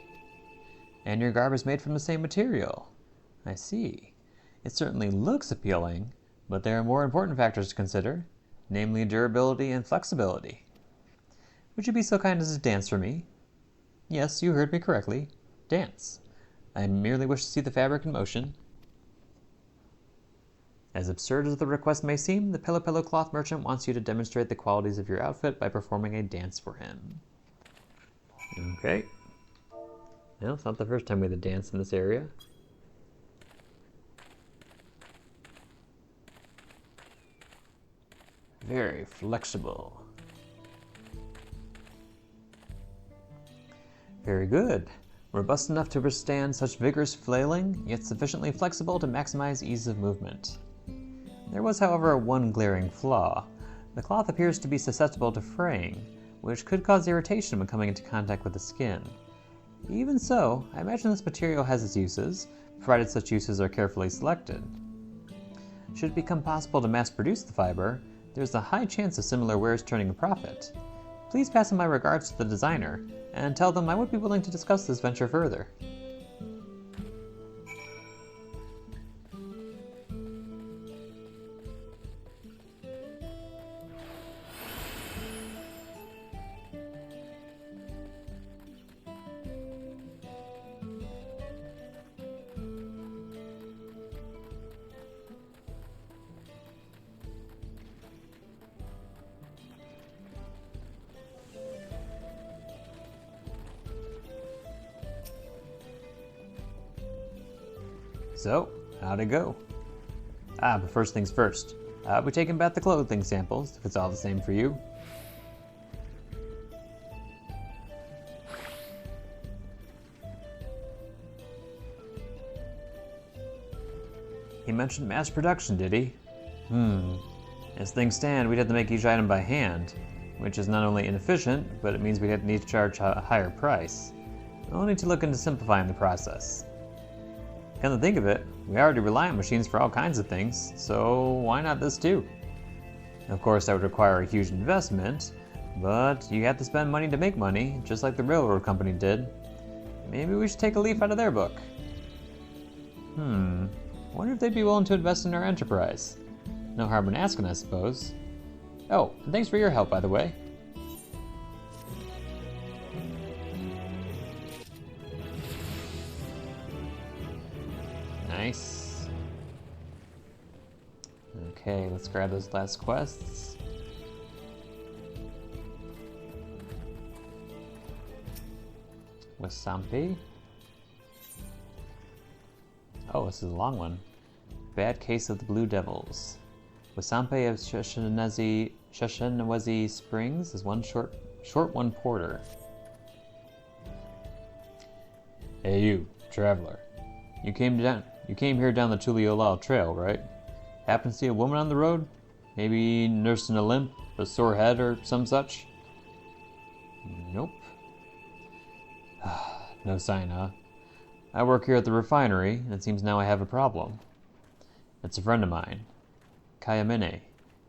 And your garb is made from the same material. I see. It certainly looks appealing, but there are more important factors to consider, namely durability and flexibility. Would you be so kind as to dance for me? Yes, you heard me correctly. Dance. I merely wish to see the fabric in motion. As absurd as the request may seem, the Pelu Pelu cloth merchant wants you to demonstrate the qualities of your outfit by performing a dance for him. Okay. Well, it's not the first time we had a dance in this area. Very flexible. Very good. Robust enough to withstand such vigorous flailing, yet sufficiently flexible to maximize ease of movement. There was, however, one glaring flaw. The cloth appears to be susceptible to fraying, which could cause irritation when coming into contact with the skin. Even so, I imagine this material has its uses, provided such uses are carefully selected. Should it become possible to mass-produce the fiber, there's a high chance of similar wares turning a profit. Please pass on my regards to the designer, and tell them I would be willing to discuss this venture further. So, how'd it go? But first things first. I'll be taking back the clothing samples, if it's all the same for you. He mentioned mass production, did he? As things stand, we'd have to make each item by hand, which is not only inefficient, but it means we'd need to charge a higher price. We'll need to look into simplifying the process. Come to think of it, we already rely on machines for all kinds of things, so why not this too? Of course, that would require a huge investment, but you have to spend money to make money, just like the railroad company did. Maybe we should take a leaf out of their book. Wonder if they'd be willing to invest in our enterprise. No harm in asking, I suppose. Oh, and thanks for your help, by the way. Nice. Okay, let's grab those last quests. Wasampi. Oh, this is a long one. Bad Case of the Blue Devils. Wasampe of Shashanawezi Springs is one short one porter. Hey you, traveler. You came here down the Tuliyollal Trail, right? Happen to see a woman on the road? Maybe nursing a limp, a sore head, or some such? Nope. No sign, huh? I work here at the refinery, and it seems now I have a problem. It's a friend of mine, Kayamine.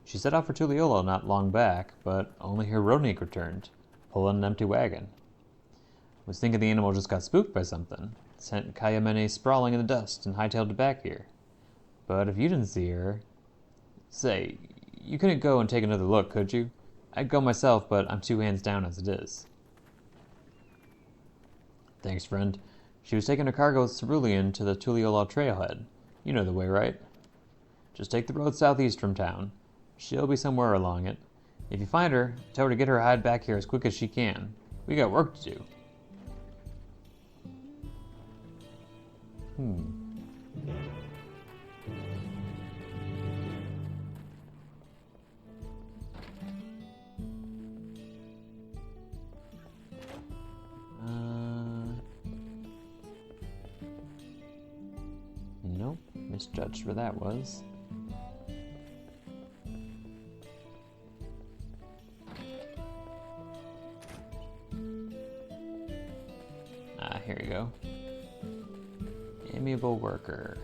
She set out for Tuliyollal not long back, but only her roadnik returned, pulling an empty wagon. Was thinking the animal just got spooked by something. Sent Kayamine sprawling in the dust and hightailed it back here. But if you didn't see her... Say, you couldn't go and take another look, could you? I'd go myself, but I'm 2 hands down as it is. Thanks, friend. She was taking a cargo of cerulean to the Tuliyollal trailhead. You know the way, right? Just take the road southeast from town. She'll be somewhere along it. If you find her, tell her to get her hide back here as quick as she can. We got work to do. Nope, misjudged where that was. Here you go. Amiable worker.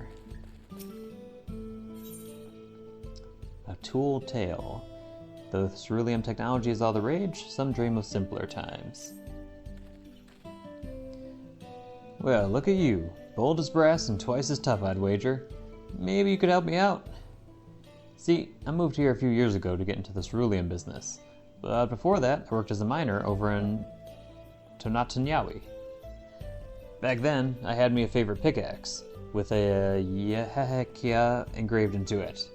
A tool tale. Though cerulean technology is all the rage, some dream of simpler times. Well, look at you. Bold as brass and twice as tough, I'd wager. Maybe you could help me out. See, I moved here a few years ago to get into the cerulean business. But before that, I worked as a miner over in Tonatanyawi. Back then, I had me a favorite pickaxe, with a Yehekia engraved into it.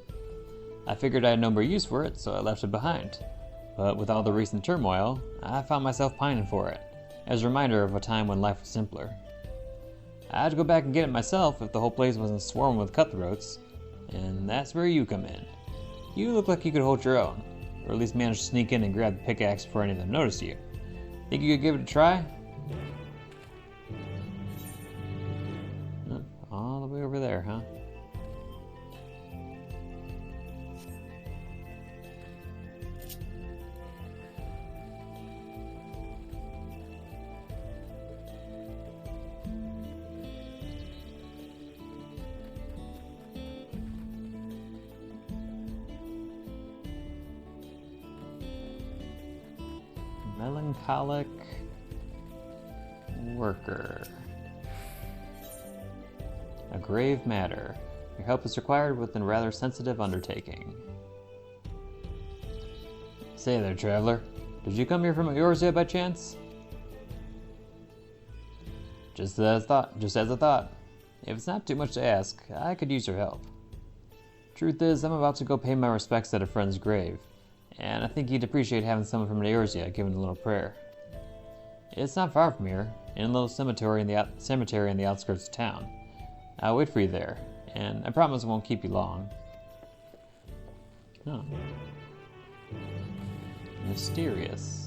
I figured I had no more use for it, so I left it behind. But with all the recent turmoil, I found myself pining for it, as a reminder of a time when life was simpler. I had to go back and get it myself if the whole place wasn't swarming with cutthroats, and that's where you come in. You look like you could hold your own, or at least manage to sneak in and grab the pickaxe before any of them notice you. Think you could give it a try? All the way over there, huh? Melancholic worker. A grave matter. Your help is required with a rather sensitive undertaking. Say there, traveler. Did you come here from Eorzea by chance? Just as I thought. If it's not too much to ask, I could use your help. Truth is, I'm about to go pay my respects at a friend's grave, and I think he'd appreciate having someone from Eorzea giving a little prayer. It's not far from here, in a little cemetery in the outskirts of town. I'll wait for you there, and I promise I won't keep you long. Huh. Mysterious.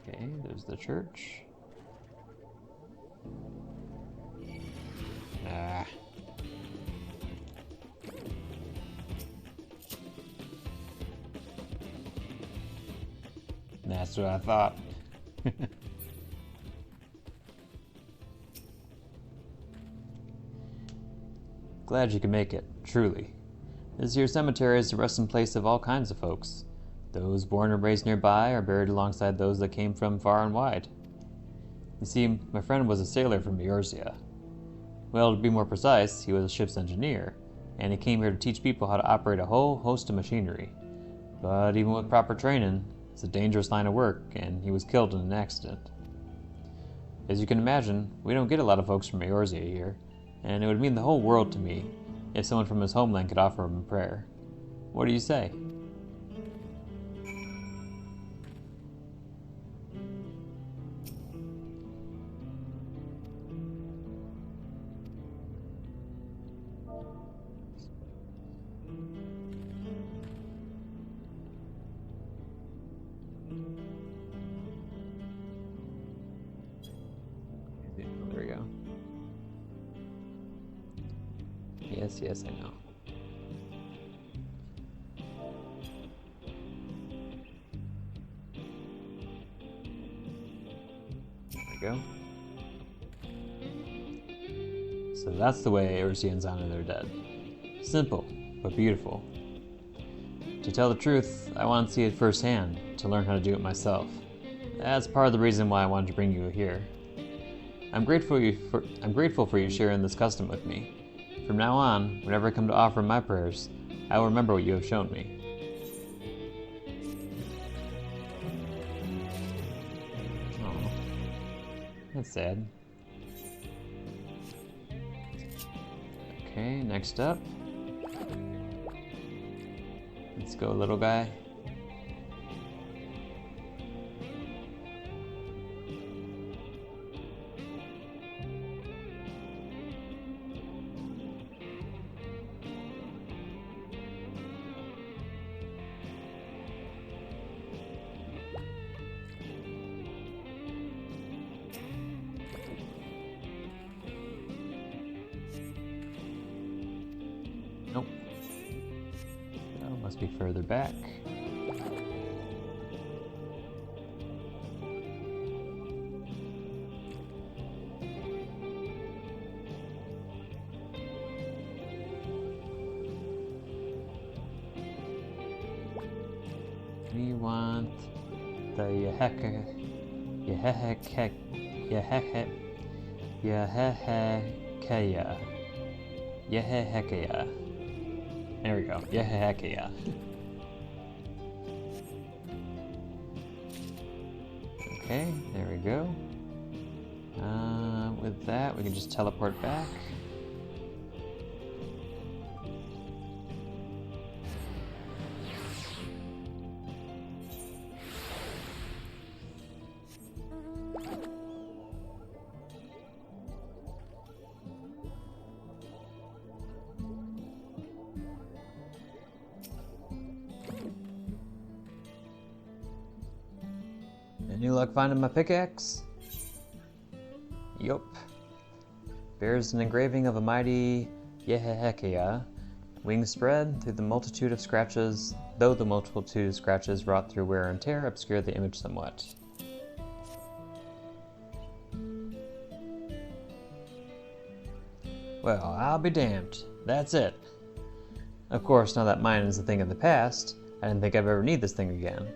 Okay, there's the church. Ah. That's what I thought. Glad you could make it, truly. This here cemetery is the resting place of all kinds of folks. Those born and raised nearby are buried alongside those that came from far and wide. You see, my friend was a sailor from Eorzea. Well, to be more precise, he was a ship's engineer, and he came here to teach people how to operate a whole host of machinery. But even with proper training, it's a dangerous line of work, and he was killed in an accident. As you can imagine, we don't get a lot of folks from Eorzea here, and it would mean the whole world to me if someone from his homeland could offer him a prayer. What do you say? There we go. Yes, I know. There we go. So that's the way Eorzeans honor their dead. Simple, but beautiful. To tell the truth, I want to see it firsthand, to learn how to do it myself. That's part of the reason why I wanted to bring you here. I'm grateful for you sharing this custom with me. From now on, whenever I come to offer my prayers, I will remember what you have shown me. Oh, that's sad. Okay, next up. Let's go, little guy. Nope. Oh, must be further back. We want the Yehekaya. There we go. Yehekaya. Okay, there we go. With that, we can just teleport back. Any luck finding my pickaxe? Yup. Bears an engraving of a mighty Yehekaya Wings spread through the multitude of scratches, though the multitude of scratches wrought through wear and tear obscured the image somewhat. Well, I'll be damned. That's it. Of course, now that mine is a thing of the past, I didn't think I'd ever need this thing again.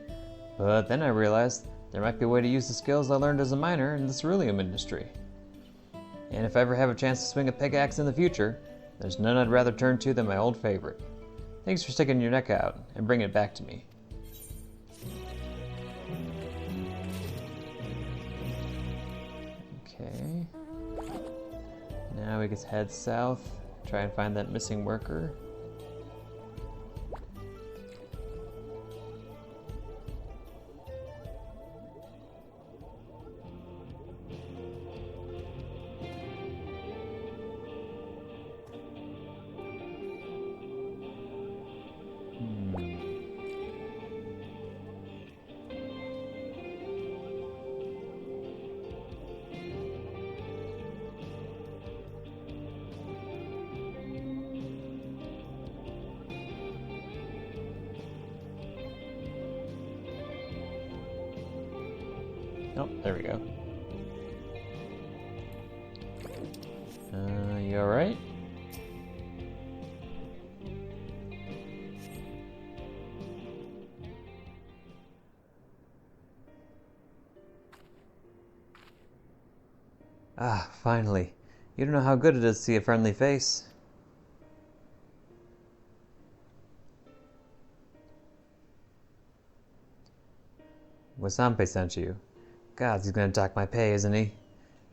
But then I realized there might be a way to use the skills I learned as a miner in the ceruleum industry. And if I ever have a chance to swing a pickaxe in the future, there's none I'd rather turn to than my old favorite. Thanks for sticking your neck out and bringing it back to me. Okay. Now we can head south, try and find that missing worker. Oh, there we go. You alright? Ah, finally. You don't know how good it is to see a friendly face. Wasampe sent you. God, he's gonna dock my pay, isn't he?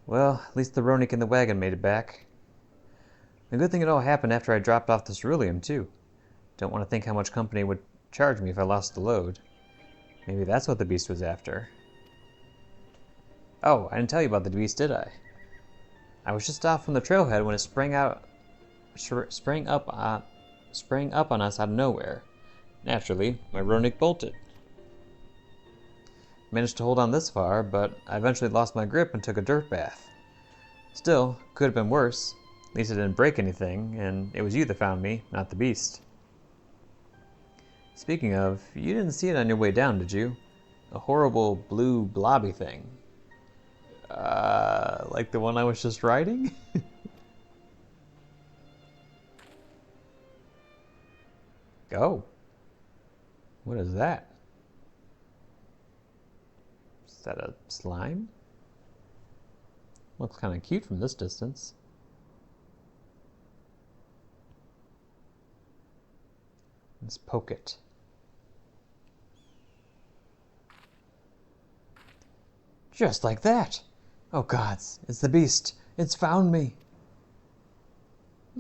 Well, at least the Ronik in the wagon made it back. A good thing it all happened after I dropped off the ceruleum, too. Don't want to think how much company would charge me if I lost the load. Maybe that's what the beast was after. Oh, I didn't tell you about the beast, did I? I was just off from the trailhead when it sprang up on us out of nowhere. Naturally, my Ronik bolted. Managed to hold on this far, but I eventually lost my grip and took a dirt bath. Still, could have been worse. At least I didn't break anything, and it was you that found me, not the beast. Speaking of, you didn't see it on your way down, did you? A horrible blue blobby thing. Like the one I was just riding? Oh. What is that? Is that a slime? Looks kind of cute from this distance. Let's poke it. Just like that! Oh gods, it's the beast! It's found me!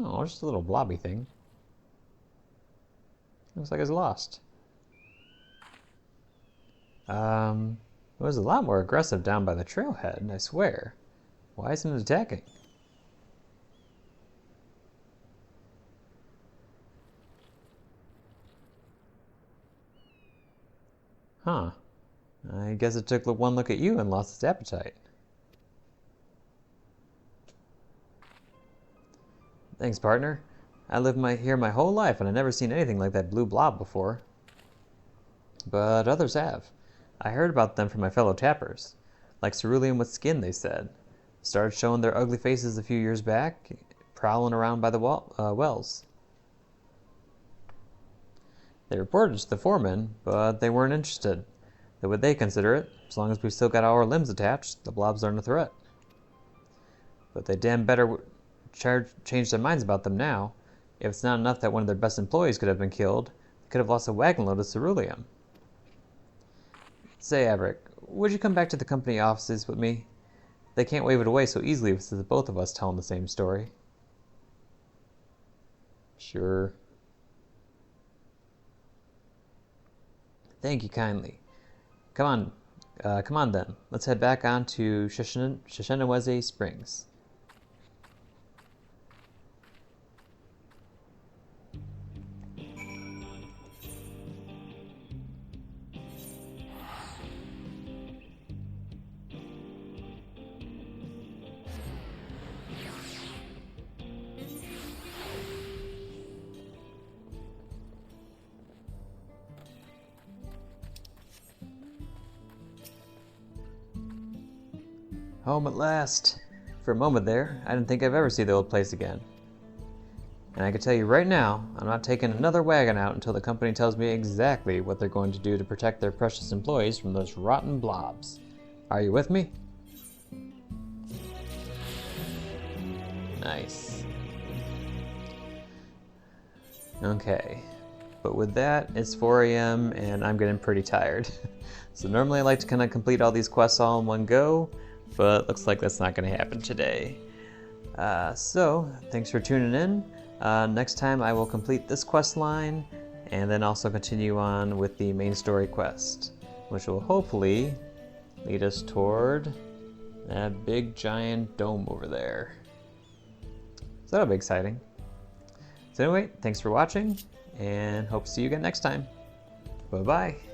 Oh, just a little blobby thing. Looks like it's lost. It was a lot more aggressive down by the trailhead, I swear. Why isn't it attacking? Huh. I guess it took one look at you and lost its appetite. Thanks, partner. I lived here my whole life and I've never seen anything like that blue blob before. But others have. I heard about them from my fellow tappers. Like ceruleum with skin, they said. Started showing their ugly faces a few years back, prowling around by the wells. They reported to the foreman, but they weren't interested. Though would they consider it? As long as we still got our limbs attached, the blobs aren't a threat. But they damn better change their minds about them now. If it's not enough that one of their best employees could have been killed, they could have lost a wagon load of ceruleum. Say, Averick, would you come back to the company offices with me? They can't wave it away so easily with the both of us telling the same story. Sure. Thank you kindly. Come on then. Let's head back on to Shishinaweze Springs. Home at last. For a moment there, I didn't think I'd ever see the old place again. And I can tell you right now, I'm not taking another wagon out until the company tells me exactly what they're going to do to protect their precious employees from those rotten blobs. Are you with me? Nice. Okay. But with that, it's 4 a.m. and I'm getting pretty tired. So normally I like to kind of complete all these quests all in one go, but looks like that's not going to happen today. So thanks for tuning in. Next time I will complete this quest line and then also continue on with the main story quest, which will hopefully lead us toward that big giant dome over there. So that'll be exciting. So anyway, thanks for watching and hope to see you again next time. Bye-bye.